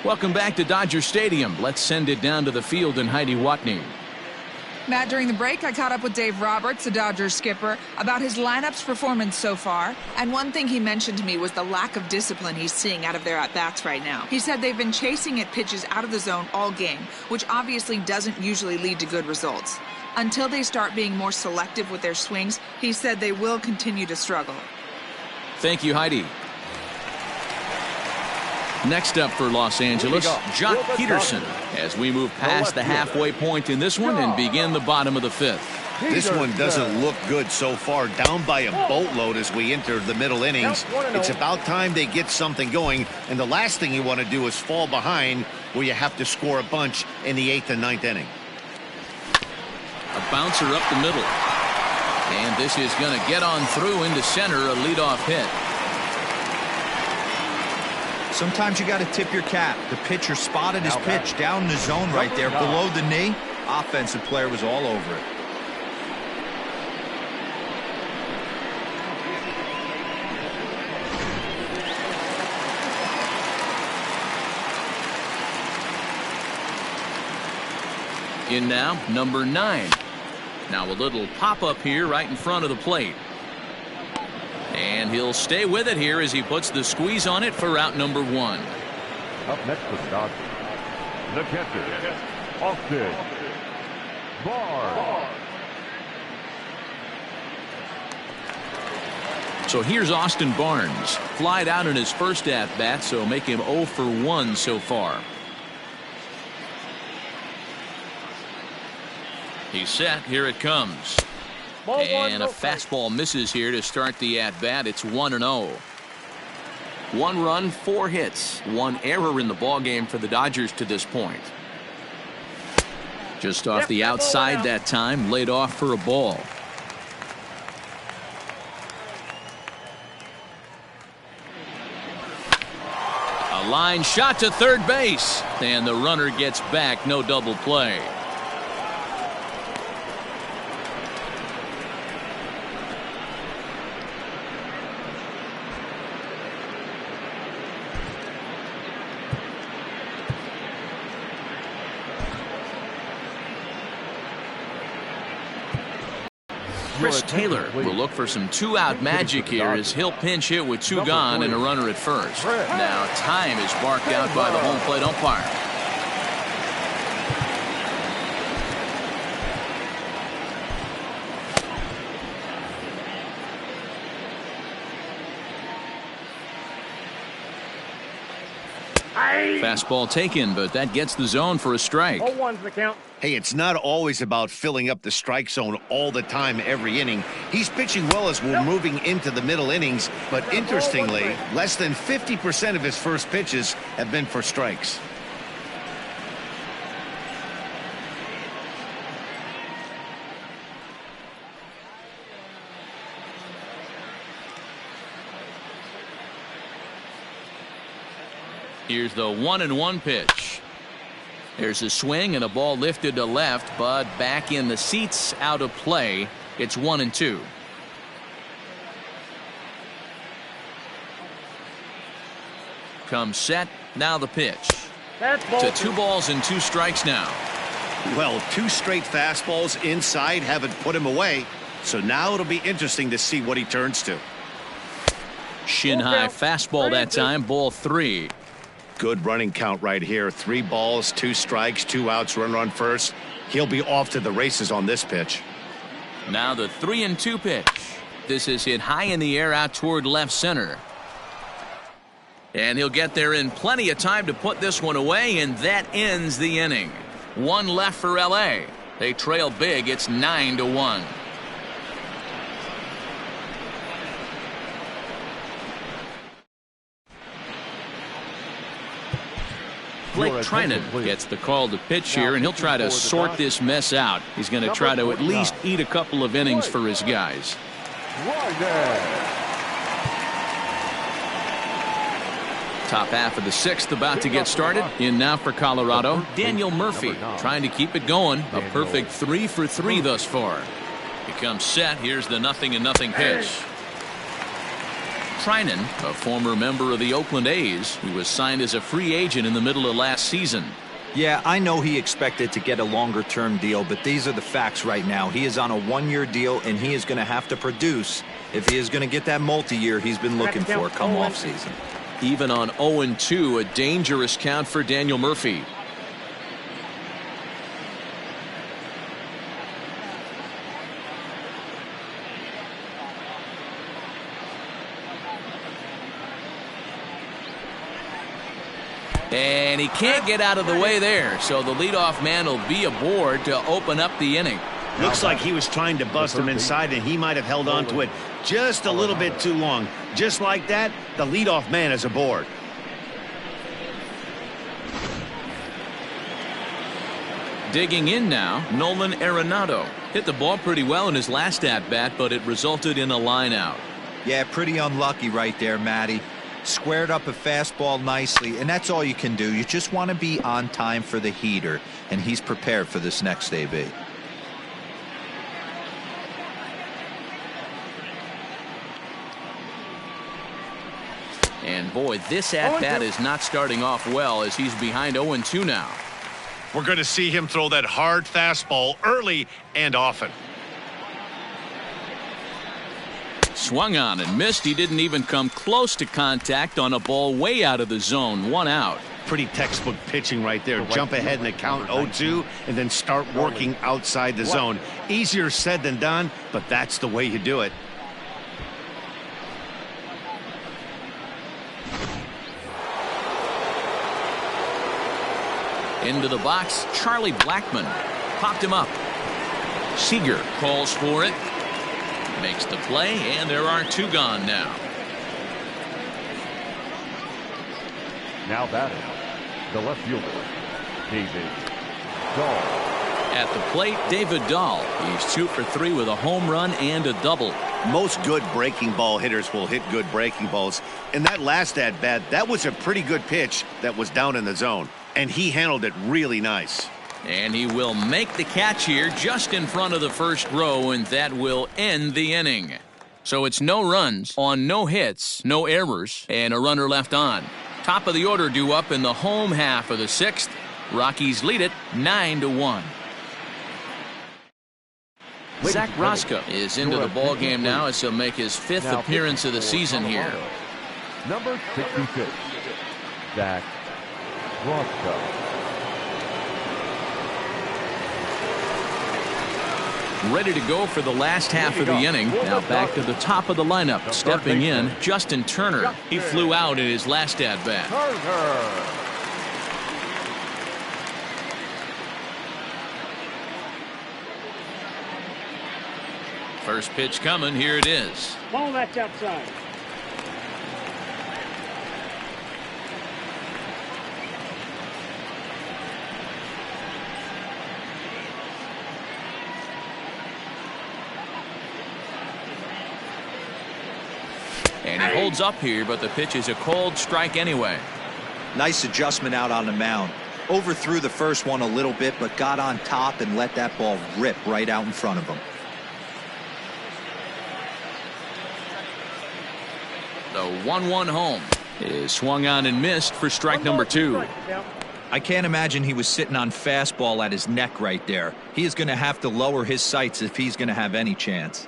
Welcome back to Dodger Stadium. Let's send it down to the field and Heidi Watney. Matt, during the break, I caught up with Dave Roberts, the Dodgers skipper, about his lineup's performance so far. And one thing he mentioned to me was the lack of discipline he's seeing out of their at-bats right now. He said they've been chasing at pitches out of the zone all game, which obviously doesn't usually lead to good results. Until they start being more selective with their swings, he said they will continue to struggle. Thank you, Heidi. Next up for Los Angeles, Jock Peterson, as we move past the halfway point in this one and begin the bottom of the fifth. This one doesn't look good so far. Down by a boatload as we enter the middle innings. It's about time they get something going, and the last thing you want to do is fall behind where you have to score a bunch in the 8th and 9th inning. A bouncer up the middle, and this is going to get on through into center, a leadoff hit. Sometimes you got to tip your cap. The pitcher spotted his pitch down in the zone right there below the knee. Offensive player was all over it. In now, number 9. Now a little pop-up here right in front of the plate. And he'll stay with it here as he puts the squeeze on it for out number 1. Up next for the Dodgers, the catcher, Austin Barnes. So here's Austin Barnes. Flied out in his first at-bat, so make him 0 for 1 so far. He's set. Here it comes. And a fastball misses here to start the at-bat. It's 1-0. 1 run, 4 hits, 1 error in the ballgame for the Dodgers to this point. Just off the outside that time, laid off for a ball. A line shot to third base, and the runner gets back. No double play. Chris Taylor will look for some 2-out magic here as he'll pinch hit with 2 gone and a runner at first. Now time is barked out by the home plate umpire. Fastball taken, but that gets the zone for a strike. 0-1's the count. Hey, it's not always about filling up the strike zone all the time every inning. He's pitching well as we're moving into the middle innings, but interestingly, less than 50% of his first pitches have been for strikes. Here's the 1-1 pitch. There's a swing and a ball lifted to left, but back in the seats, out of play. It's 1-2. Comes set. Now the pitch. To 2 balls and 2 strikes now. Well, 2 straight fastballs inside haven't put him away. So now it'll be interesting to see what he turns to. Shin high fastball that time. Ball 3. Good running count right here. 3 balls, 2 strikes, 2 outs, runner on first. He'll be off to the races on this pitch. Now the 3-2 pitch. This is hit high in the air out toward left center. And he'll get there in plenty of time to put this one away, and that ends the inning. 1 left for LA. They trail big. It's 9-1. Blake Trinan gets the call to pitch here, and he'll try to sort this mess out. He's going to try to at least eat a couple of innings for his guys. Top half of the sixth about to get started. In now for Colorado, Daniel Murphy trying to keep it going. A perfect 3 for 3 thus far. He comes set. Here's the 0-0 pitch. Trinan, a former member of the Oakland A's, who was signed as a free agent in the middle of last season. Yeah, I know he expected to get a longer-term deal, but these are the facts right now. He is on a one-year deal, and he is going to have to produce if he is going to get that multi-year he's been looking for come off season. Even on 0-2, a dangerous count for Daniel Murphy. And he can't get out of the way there, so the leadoff man will be aboard to open up the inning. Looks like he was trying to bust him inside, and he might have held on to it just a little bit too long. Just like that, the leadoff man is aboard. Digging in now, Nolan Arenado. Hit the ball pretty well in his last at-bat, but it resulted in a line out. Yeah, pretty unlucky right there, Matty. Squared up a fastball nicely, and that's all you can do. You just want to be on time for the heater, and he's prepared for this next AB. And boy, this at-bat is not starting off well as he's behind 0-2 now. We're going to see him throw that hard fastball early and often. Swung on and missed. He didn't even come close to contact on a ball way out of the zone. 1 out. Pretty textbook pitching right there. Jump ahead in the count 0-2 and then start working outside the zone. Easier said than done, but that's the way you do it. Into the box, Charlie Blackmon popped him up. Seager calls for it. Makes the play, and there are 2 gone now. Now batting, the left fielder, David Dahl. At the plate, David Dahl. He's 2 for 3 with a home run and a double. Most good breaking ball hitters will hit good breaking balls. In that last at-bat, that was a pretty good pitch that was down in the zone, and he handled it really nice. And he will make the catch here just in front of the first row, and that will end the inning. So it's no runs on no hits, no errors, and a runner left on. Top of the order due up in the home half of the sixth. Rockies lead it 9-1. Zach Rosca is into the ball game now as he'll make his 5th appearance of the season here. Number 66, Zach Rosca. Ready to go for the last half of the inning. Now back to the top of the lineup. Stepping in, Justin Turner. He flew out in his last at-bat. First pitch coming. Here it is. Ball that's outside. And he holds up here, but the pitch is a cold strike anyway. Nice adjustment out on the mound. Overthrew the first one a little bit, but got on top and let that ball rip right out in front of him. The 1-1 home is swung on and missed for strike number 2. I can't imagine he was sitting on fastball at his neck right there. He is going to have to lower his sights if he's going to have any chance.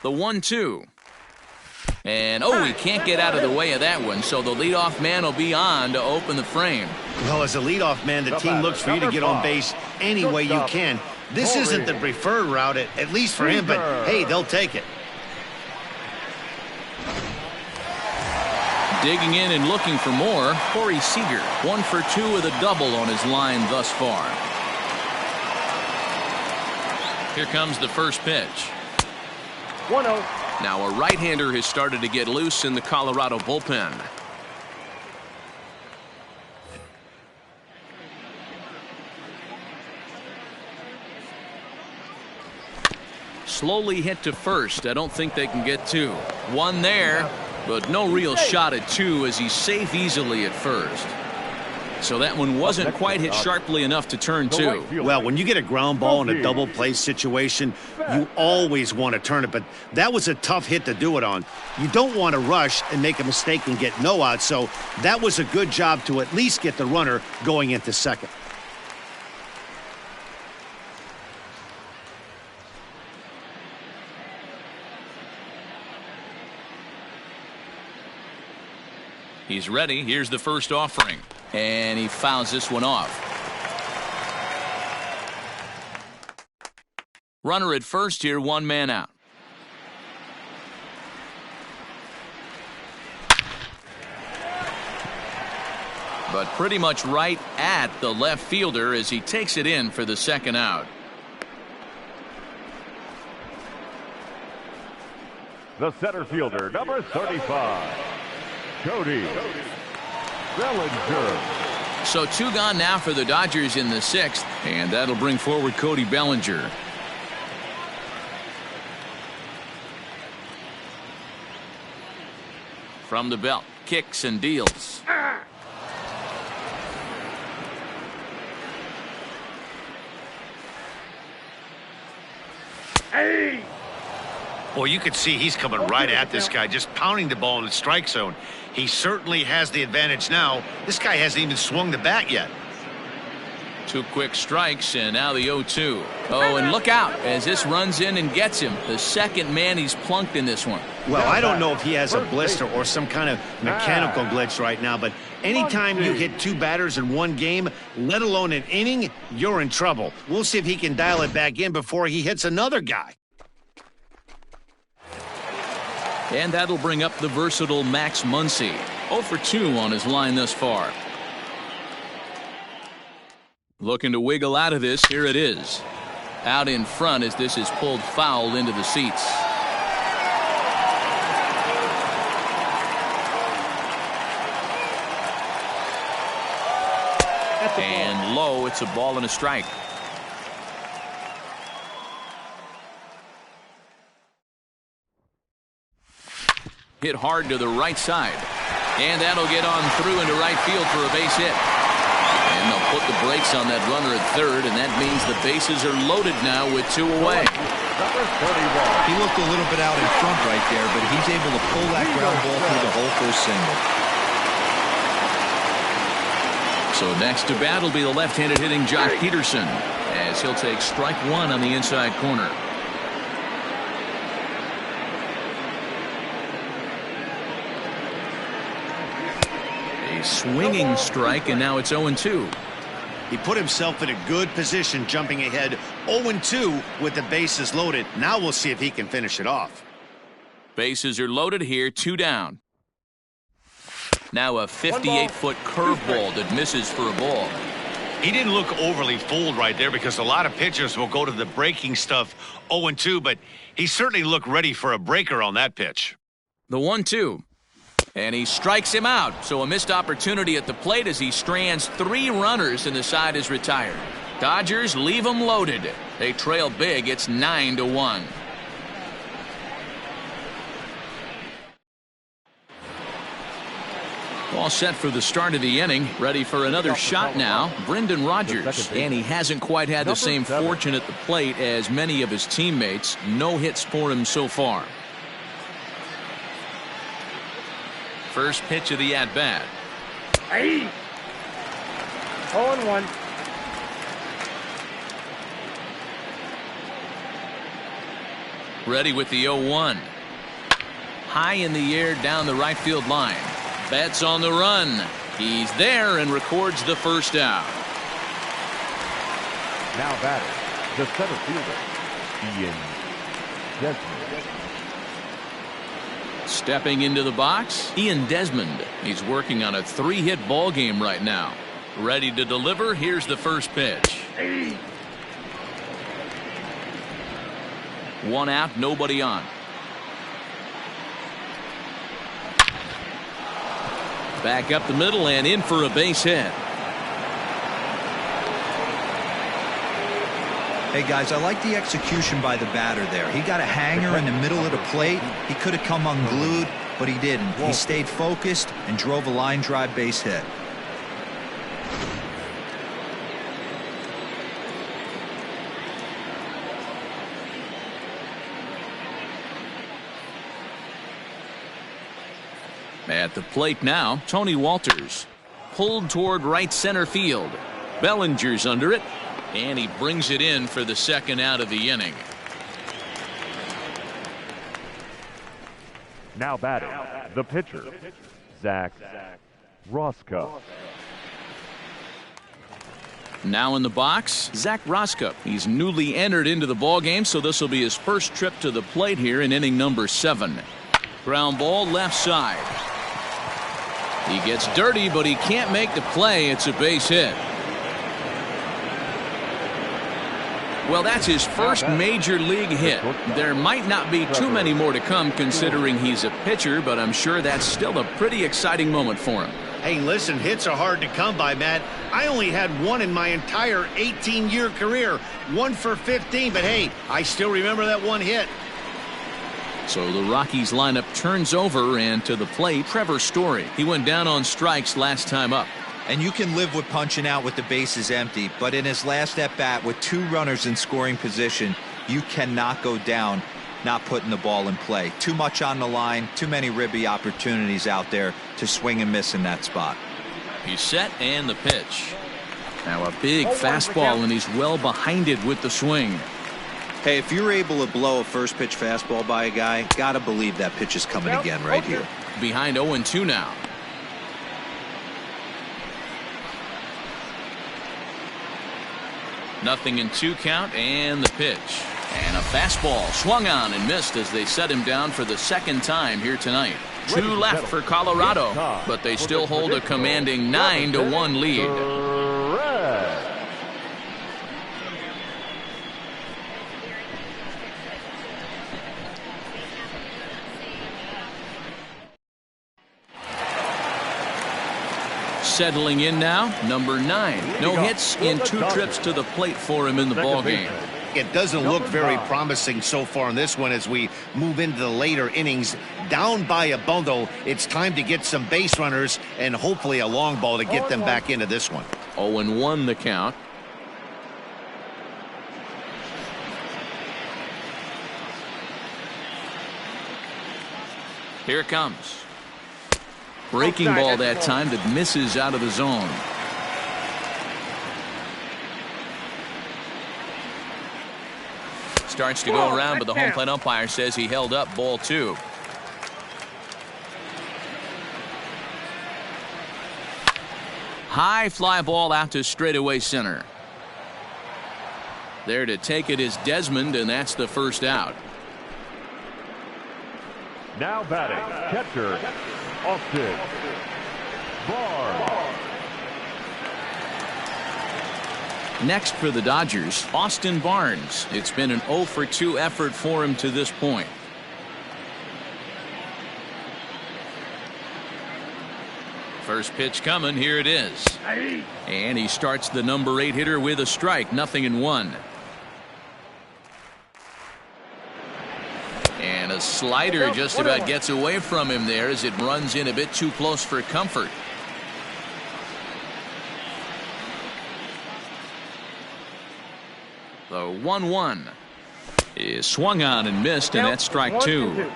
The 1-2. And, he can't get out of the way of that one, so the leadoff man will be on to open the frame. Well, as a leadoff man, the team looks for you to get on base any way you can. This isn't the preferred route, at least for him, but, hey, they'll take it. Digging in and looking for more, Corey Seager. 1 for 2 with a double on his line thus far. Here comes the first pitch. 1-0. Now a right-hander has started to get loose in the Colorado bullpen. slowly hit to first. I don't think they can get two. One there, but no real shot at two as he's safe easily at first. So that one wasn't quite hit sharply enough to turn two. Well, when you get a ground ball in a double play situation, you always want to turn it, but that was a tough hit to do it on. You don't want to rush and make a mistake and get no out, so that was a good job to at least get the runner going into second. He's ready. Here's the first offering. And he fouls this one off. Runner at first here, one man out. But pretty much right at the left fielder as he takes it in for the second out. The center fielder, number 35, Cody Bellinger. So two gone now for the Dodgers in the sixth, and that'll bring forward Cody Bellinger. From the belt, kicks and deals. Hey! Well, you could see he's coming right at this guy, just pounding the ball in the strike zone. He certainly has the advantage now. This guy hasn't even swung the bat yet. Two quick strikes, and now the 0-2. Oh, and look out as this runs in and gets him. The second man he's plunked in this one. Well, I don't know if he has a blister or some kind of mechanical glitch right now, but anytime you hit two batters in one game, let alone an inning, you're in trouble. We'll see if he can dial it back in before he hits another guy. And that'll bring up the versatile Max Muncy. 0 for 2 on his line thus far. Looking to wiggle out of this. Here it is. Out in front as this is pulled foul into the seats. And low, it's a ball and a strike. Hit hard to the right side. And that'll get on through into right field for a base hit. And they'll put the brakes on that runner at third, and that means the bases are loaded now with two away. He looked a little bit out in front right there, but he's able to pull that ground ball through the hole for a single. So next to bat will be the left-handed hitting Josh Peterson, as he'll take strike one on the inside corner. Swinging strike, and now it's 0-2. He put himself in a good position jumping ahead 0-2 with the bases loaded. Now we'll see if he can finish it off. Bases are loaded here, two down. Now a 58-foot curveball that misses for a ball. He didn't look overly fooled right there because a lot of pitchers will go to the breaking stuff 0-2, but he certainly looked ready for a breaker on that pitch. The 1-2. And he strikes him out. So a missed opportunity at the plate as he strands three runners and the side is retired. Dodgers leave them loaded. They trail big. It's 9-1. All set for the start of the inning. Ready for another shot now. Brendan Rodgers. And he hasn't quite had the same fortune at the plate as many of his teammates. No hits for him so far. First pitch of the at-bat. 0-1. Ready with the 0-1. High in the air down the right field line. Betts on the run. He's there and records the first out. Now batting, the center fielder, Ian Desmond. Stepping into the box, Ian Desmond. He's working on a three-hit ball game right now. Ready to deliver. Here's the first pitch. One out, nobody on. Back up the middle and in for a base hit. Hey, guys, I like the execution by the batter there. He got a hanger in the middle of the plate. He could have come unglued, but he didn't. He stayed focused and drove a line drive base hit. At the plate now, Tony Walters. Pulled toward right center field. Bellinger's under it, and he brings it in for the second out of the inning. Now batting, the pitcher, Zach Roscoe. Now in the box, Zach Roscoe. He's newly entered into the ballgame, so this will be his first trip to the plate here in inning number 7. Ground ball left side. He gets dirty, but he can't make the play. It's a base hit. Well, that's his first major league hit. There might not be too many more to come considering he's a pitcher, but I'm sure that's still a pretty exciting moment for him. Hey, listen, hits are hard to come by, Matt. I only had one in my entire 18-year career. 1 for 15, but hey, I still remember that one hit. So the Rockies lineup turns over, and to the plate, Trevor Story. He went down on strikes last time up. And you can live with punching out with the bases empty, but in his last at-bat with 2 runners in scoring position, you cannot go down not putting the ball in play. Too much on the line, too many ribby opportunities out there to swing and miss in that spot. He's set, and the pitch. Now a big fastball, and he's well behind it with the swing. Hey, if you're able to blow a first pitch fastball by a guy, gotta believe that pitch is coming again right here. Behind 0-2 now. Nothing in 2 count, and the pitch. And a fastball swung on and missed as they set him down for the second time here tonight. 2 left for Colorado, but they still hold a commanding 9-1 lead. Settling in now, number 9. No hits in 2 trips to the plate for him in the ballgame. It doesn't look very promising so far in this one as we move into the later innings. Down by a bundle, it's time to get some base runners and hopefully a long ball to get them back into this one. 0-1 the count. Here it comes. Breaking ball that time that misses out of the zone. Starts to go around, but the home plate umpire says he held up ball 2. High fly ball out to straightaway center. There to take it is Desmond, and that's the first out. Now batting, catcher, Austin Barnes. Next for the Dodgers, Austin Barnes. It's been an 0 for 2 effort for him to this point. First pitch coming, here it is. And he starts the number 8 hitter with a strike, 0-1. And a slider just about gets away from him there as it runs in a bit too close for comfort. The 1-1 is swung on and missed, and that's strike 2.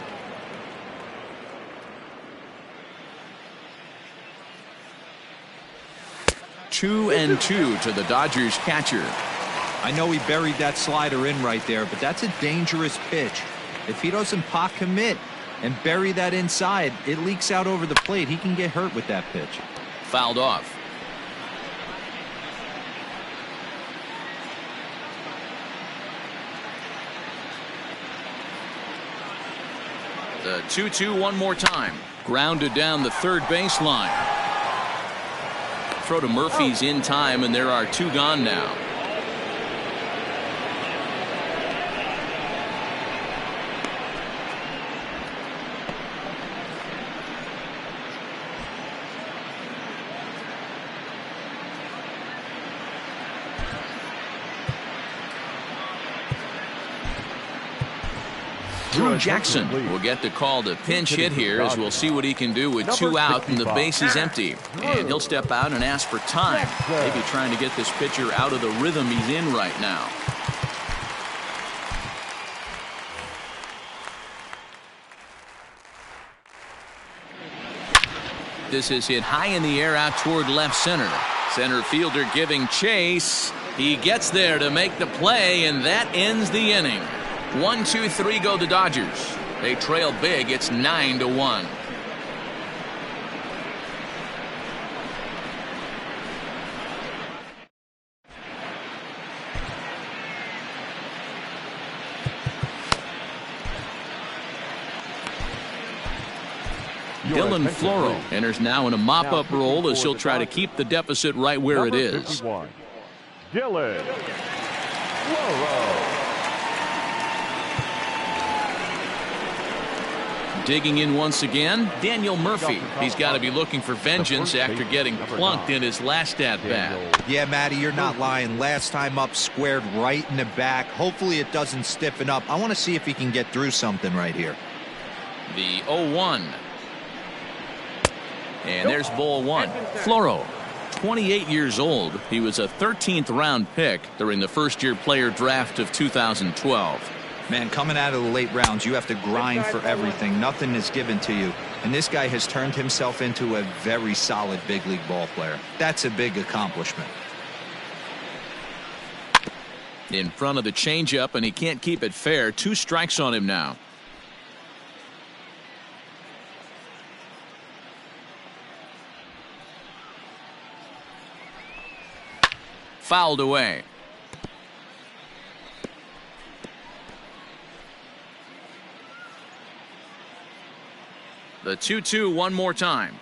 Two and 2 to the Dodgers catcher. I know he buried that slider in right there, but that's a dangerous pitch. If he doesn't pot commit and bury that inside, it leaks out over the plate. He can get hurt with that pitch. Fouled off. The 2-2 one more time. Grounded down the third baseline. Throw to Murphy's in time, and there are 2 gone now. Drew Jackson will get the call to pinch hit here, as we'll see what he can do with 2 out and the base is empty. And he'll step out and ask for time, maybe trying to get this pitcher out of the rhythm he's in right now. This is hit high in the air out toward left center. Center fielder giving chase. He gets there to make the play, and that ends the inning. 1, 2, 3 go the Dodgers. They trail big. It's 9-1. Dylan Floro enters now in a mop-up role as he'll try to keep the deficit right where it is. Dylan Floro. Digging in once again, Daniel Murphy. He's got to be looking for vengeance after getting plunked in his last at-bat. Yeah, Matty, you're not lying. Last time up, squared right in the back. Hopefully it doesn't stiffen up. I want to see if he can get through something right here. The 0-1. And there's ball 1. Floro, 28 years old. He was a 13th round pick during the first-year player draft of 2012. Man, coming out of the late rounds, you have to grind for everything. Nothing is given to you. And this guy has turned himself into a very solid big league ball player. That's a big accomplishment. In front of the changeup, and he can't keep it fair. 2 strikes on him now. Fouled away. The 2-2 one more time.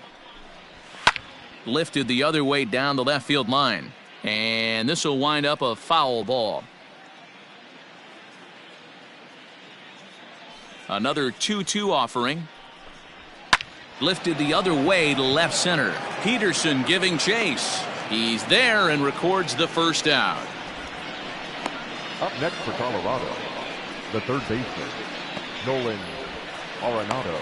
Lifted the other way down the left field line. And this will wind up a foul ball. Another 2-2 offering. Lifted the other way to left center. Peterson giving chase. He's there and records the first out. Up next for Colorado, the third baseman, Nolan Arenado.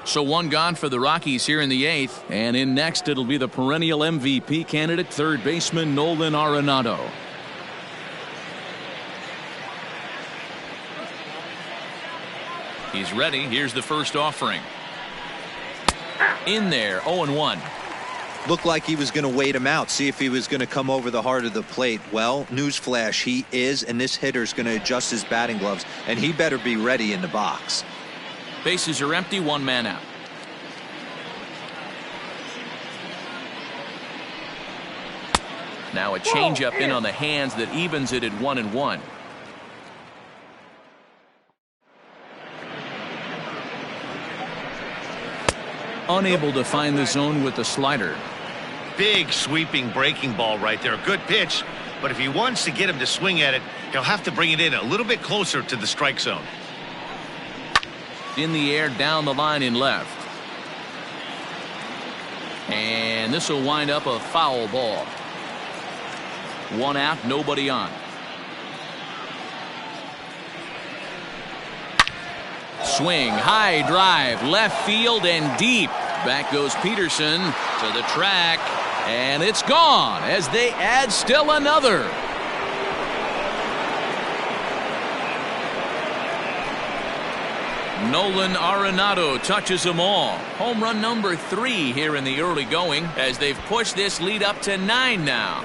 So 1 gone for the Rockies here in the 8th. And in next, it'll be the perennial MVP candidate, third baseman Nolan Arenado. He's ready. Here's the first offering. In there, 0-1. Looked like he was going to wait him out, see if he was going to come over the heart of the plate. Well, newsflash, he is, and this hitter's going to adjust his batting gloves, and he better be ready in the box. Bases are empty, 1 man out. Now a changeup in on the hands that evens it at 1-1. Unable to find the zone with the slider. Big sweeping breaking ball right there. Good pitch, but if he wants to get him to swing at it, he'll have to bring it in a little bit closer to the strike zone. In the air down the line in left. And this will wind up a foul ball. 1 out, nobody on. Swing, high drive, left field and deep. Back goes Peterson to the track, and it's gone as they add still another. Nolan Arenado touches them all. Home run number 3 here in the early going as they've pushed this lead up to 9 now.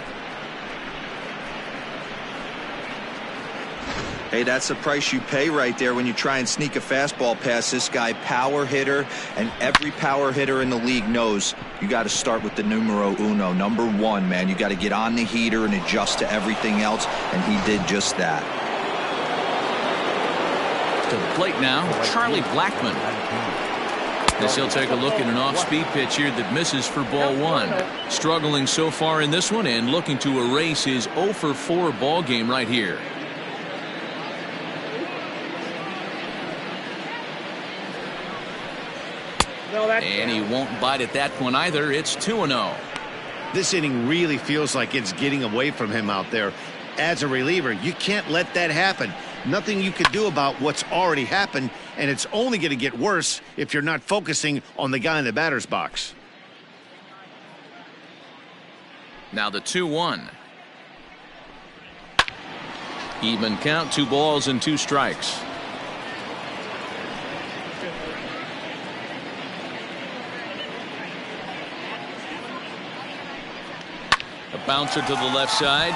Hey, that's the price you pay right there when you try and sneak a fastball past this guy. Power hitter, and every power hitter in the league knows you got to start with the numero uno, number 1, man. You got to get on the heater and adjust to everything else, and he did just that. To the plate now, Charlie Blackmon. This he'll take a look at an off-speed pitch here that misses for ball 1. Struggling so far in this one and looking to erase his 0 for 4 ball game right here. And he won't bite at that one either. It's 2-0. This inning really feels like it's getting away from him out there. As a reliever, you can't let that happen. Nothing you can do about what's already happened, and it's only going to get worse if you're not focusing on the guy in the batter's box. Now the 2-1. Even count, 2 balls and 2 strikes. A bouncer to the left side.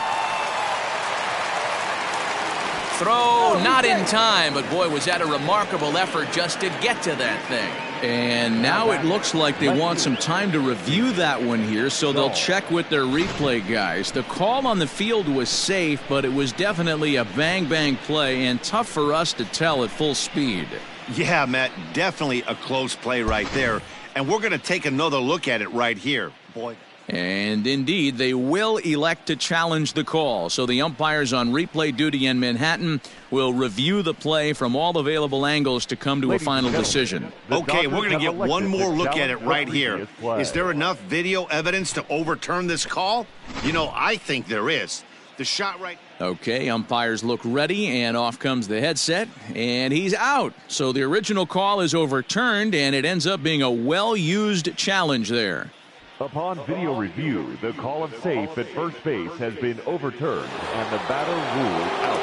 Throw not in time, but boy, was that a remarkable effort just to get to that thing. And now it looks like they want some time to review that one here, so they'll check with their replay guys. The call on the field was safe, but it was definitely a bang-bang play and tough for us to tell at full speed. Yeah, Matt, definitely a close play right there. And we're going to take another look at it right here. Boy. And indeed, they will elect to challenge the call. So the umpires on replay duty in Manhattan will review the play from all available angles to come to a final decision. Okay, we're going to get one more look at it right here. Is there enough video evidence to overturn this call? You know, I think there is. The shot right... Okay, umpires look ready, and off comes the headset, and he's out. So the original call is overturned, and it ends up being a well-used challenge there. Upon video review, the call of safe at first base has been overturned and the batter ruled out.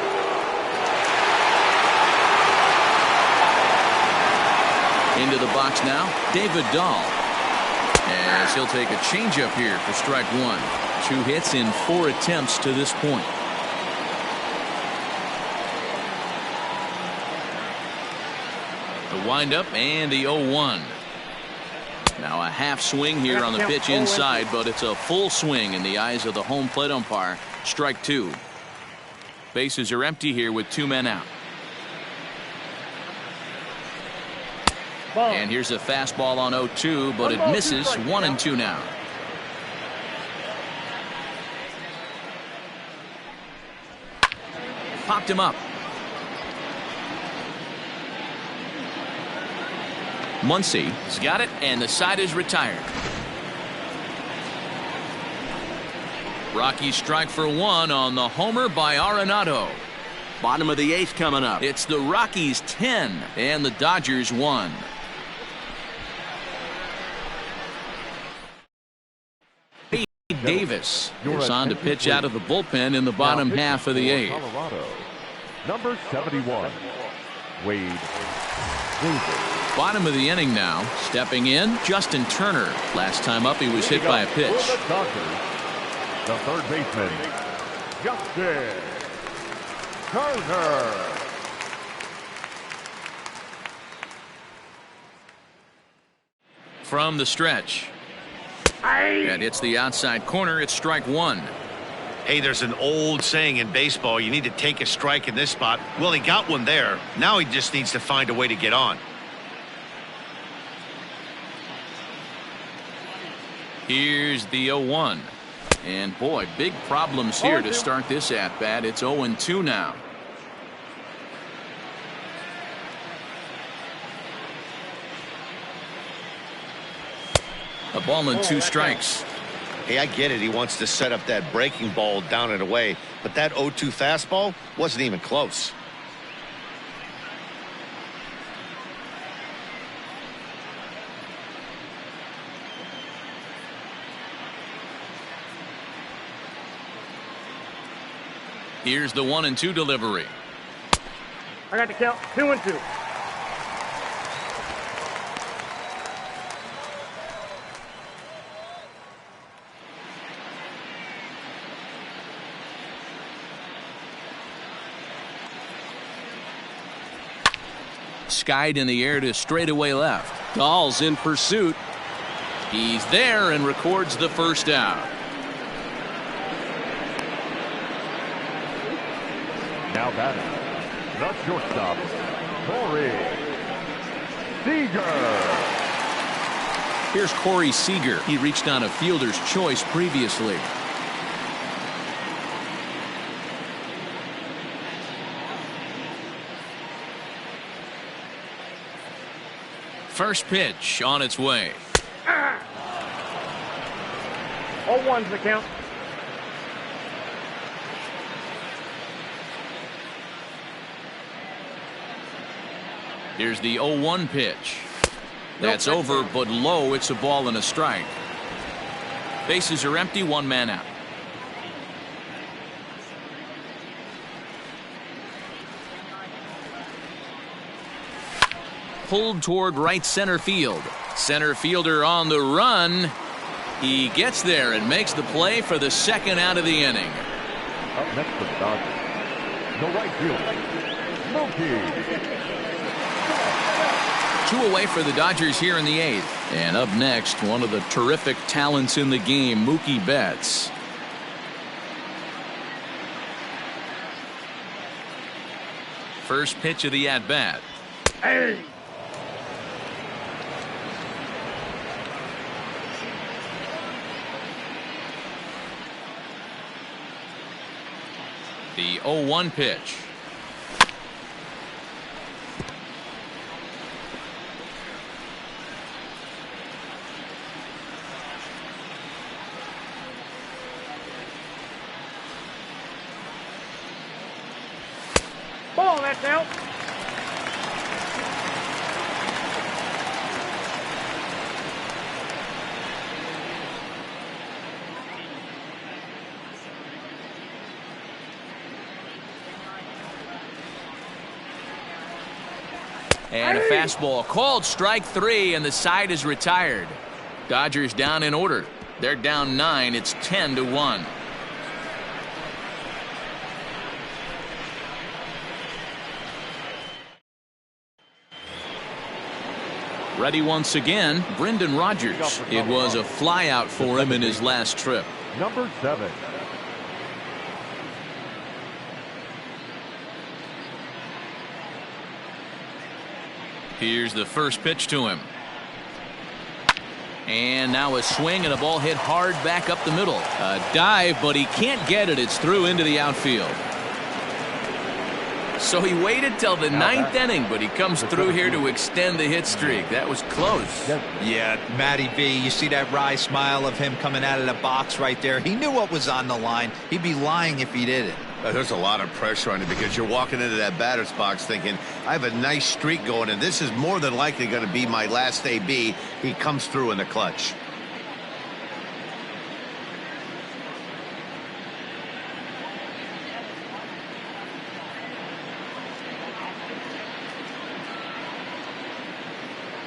Into the box now, David Dahl. As he'll take a changeup here for strike 1. 2 hits in 4 attempts to this point. The windup and the 0-1. Now a half swing here on the pitch inside, but it's a full swing in the eyes of the home plate umpire. Strike 2. Bases are empty here with 2 men out. And here's a fastball on 0-2, but it misses. 1-2 now. Popped him up. Muncy has got it, and the side is retired. Rockies strike for 1 on the homer by Arenado. Bottom of the 8th coming up. It's the Rockies 10 and the Dodgers 1. Davis is on to pitch out of the bullpen in the bottom half of the 8th. Colorado, number 71, Wade Davis. Bottom of the inning now. Stepping in, Justin Turner. Last time up, he was hit by a pitch. The third baseman, Justin Turner. From the stretch. And it's the outside corner. It's strike 1. Hey, there's an old saying in baseball, you need to take a strike in this spot. Well, he got one there. Now he just needs to find a way to get on. Here's the 0-1. And boy, big problems here to start this at-bat. It's 0-2 now. A ball and 2 strikes. Hey, I get it. He wants to set up that breaking ball down and away. But that 0-2 fastball wasn't even close. Here's the 1-2 delivery. I got the count. 2-2. Skied in the air to straightaway left. Dahl's in pursuit. He's there and records the first out. Now batting, the shortstop, Corey Seager. Here's Corey Seager. He reached on a fielder's choice previously. First pitch on its way. 0-1's the count. Here's the 0-1 pitch. That's over, but low. It's a ball and a strike. Bases are empty, one man out. Pulled toward right center field. Center fielder on the run. He gets there and makes the play for the second out of the inning. Up next for the Dodgers, the right fielder, Rockies. 2 away for the Dodgers here in the 8th. And up next, one of the terrific talents in the game, Mookie Betts. First pitch of the at-bat. Hey! The 0-1 pitch. Ball, that's out. And a fastball called strike 3, and the side is retired. Dodgers down in order. They're down 9. It's 10-1. Ready once again, Brendan Rodgers. It was a flyout for him in his last trip. Number 7. Here's the first pitch to him. And now a swing and a ball hit hard back up the middle. A dive, but he can't get it. It's through into the outfield. So he waited till the 9th inning, but he comes through here to extend the hit streak. That was close. Yeah, Matty V, you see that wry smile of him coming out of the box right there. He knew what was on the line. He'd be lying if he didn't. There's a lot of pressure on it because you're walking into that batter's box thinking, I have a nice streak going, and this is more than likely going to be my last AB. He comes through in the clutch.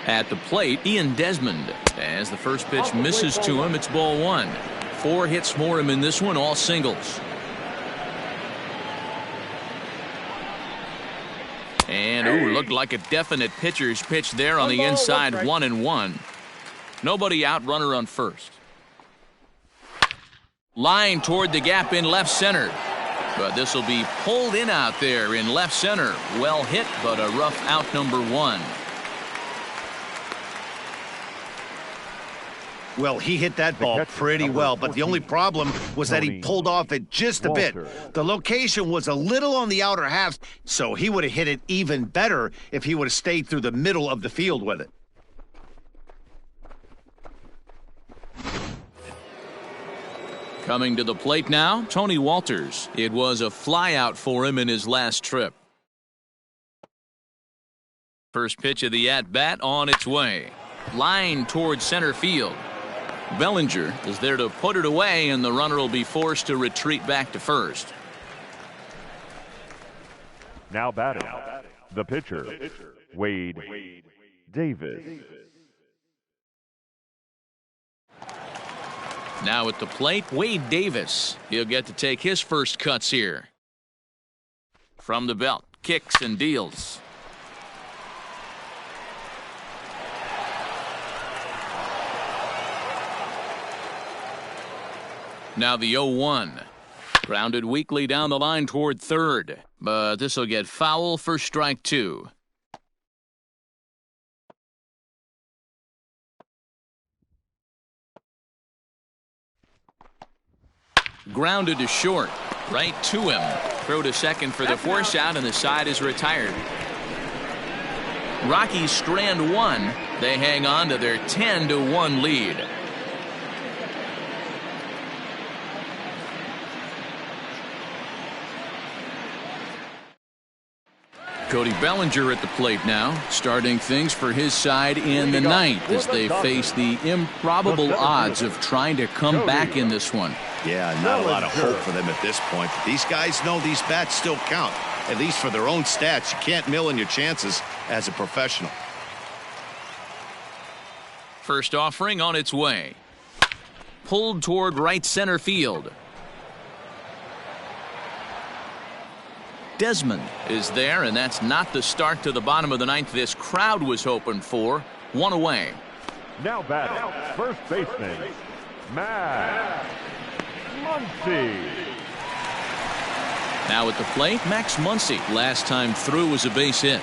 At the plate, Ian Desmond. As the first pitch misses to him, it's ball 1. 4 hits for him in this one, all singles. And looked like a definite pitcher's pitch there on the inside, 1-1. Nobody out, runner on first. Line toward the gap in left center. But this will be pulled in out there in left center. Well hit, but a rough out, number 1. Well, he hit that ball pretty well, but the only problem was that he pulled off it just a bit. The location was a little on the outer half, so he would have hit it even better if he would have stayed through the middle of the field with it. Coming to the plate now, Tony Walters. It was a flyout for him in his last trip. First pitch of the at-bat on its way. Line towards center field. Bellinger is there to put it away, and the runner will be forced to retreat back to first. Now batting, the pitcher, Wade Davis. Now at the plate, Wade Davis. He'll get to take his first cuts here. From the belt, kicks and deals. Now the 0-1. Grounded weakly down the line toward third, but this will get foul for strike 2. Grounded to short, right to him. Throw to second for the force out, and the side is retired. Rockies strand 1. They hang on to their 10-1 lead. Cody Bellinger at the plate now, starting things for his side in the ninth as they face the improbable odds of trying to come back in this one. Yeah, not a lot of hope for them at this point. These guys know these bats still count, at least for their own stats. You can't mill in your chances as a professional. First offering on its way. Pulled toward right center field. Desmond is there, and that's not the start to the bottom of the ninth this crowd was hoping for. One away. Now batting, first baseman, Max Muncy. Now at the plate, Max Muncy. Last time through was a base hit.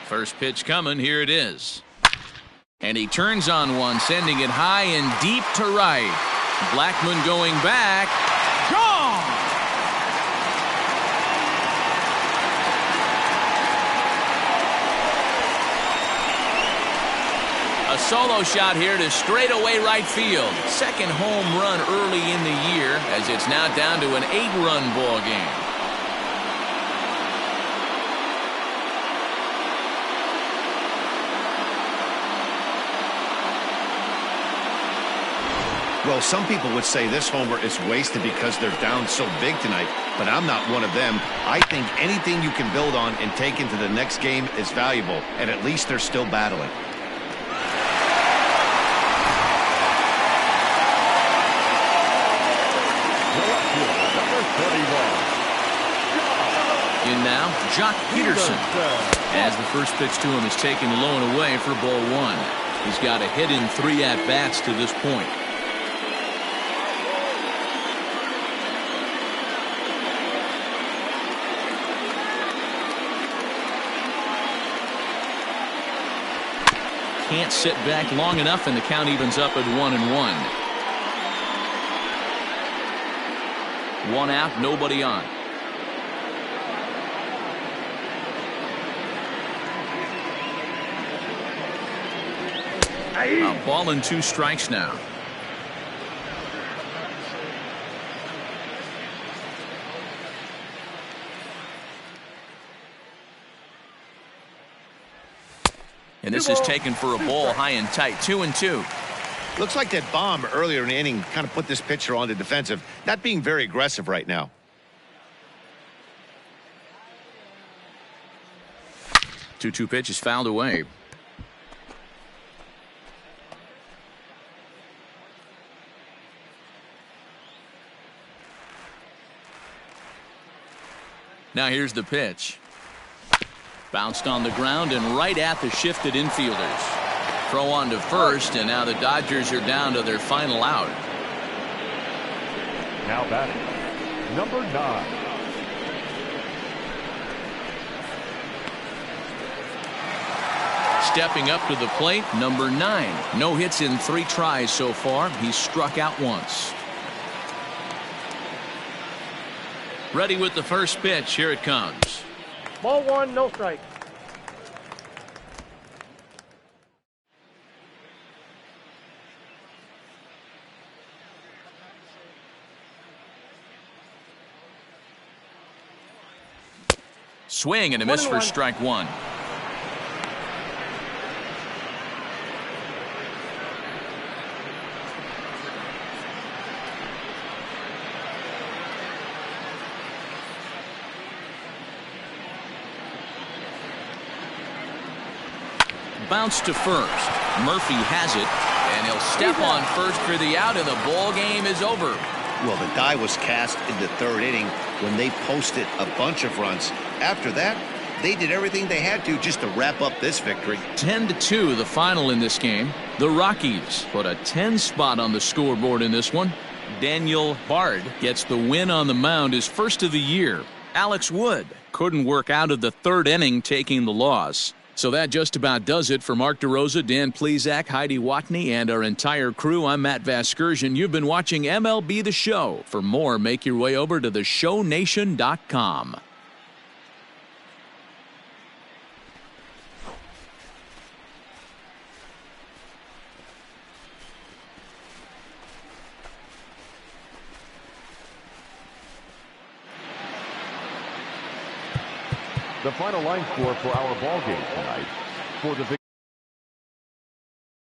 First pitch coming. Here it is. And he turns on one, sending it high and deep to right. Blackmon going back. Gone! A solo shot here to straightaway right field. Second home run early in the year as it's now down to an 8-run ball game. Well, some people would say this homer is wasted because they're down so big tonight, but I'm not one of them. I think anything you can build on and take into the next game is valuable, and at least they're still battling. In now, Jock Peterson. As the first pitch to him is taken low and away for ball one. He's got a hit in 3 at-bats to this point. Can't sit back long enough, and the count evens up at 1-1. 1 out, nobody on. A ball and 2 strikes now. And this is taken for a ball high and tight. 2-2. Looks like that bomb earlier in the inning kind of put this pitcher on the defensive, not being very aggressive right now. 2-2 pitch is fouled away. Now here's the pitch. Bounced on the ground and right at the shifted infielders. Throw on to first, and now the Dodgers are down to their final out. Now batting, number 9. Stepping up to the plate, number 9. No hits in 3 tries so far. He's struck out once. Ready with the first pitch. Here it comes. Ball 1, no strike. Swing and a miss for strike 1. Bounce to first. Murphy has it, and he'll step on first for the out, and the ball game is over. Well, the die was cast in the 3rd inning when they posted a bunch of runs. After that, they did everything they had to just to wrap up this victory. 10-2 the final in this game. The Rockies put a 10 spot on the scoreboard in this one. Daniel Bard gets the win on the mound, his first of the year. Alex Wood couldn't work out of the 3rd inning, taking the loss. So that just about does it for Mark DeRosa, Dan Plesac, Heidi Watney, and our entire crew. I'm Matt Vasgersian. You've been watching MLB The Show. For more, make your way over to theshownation.com. The final line score for our ball game tonight. For the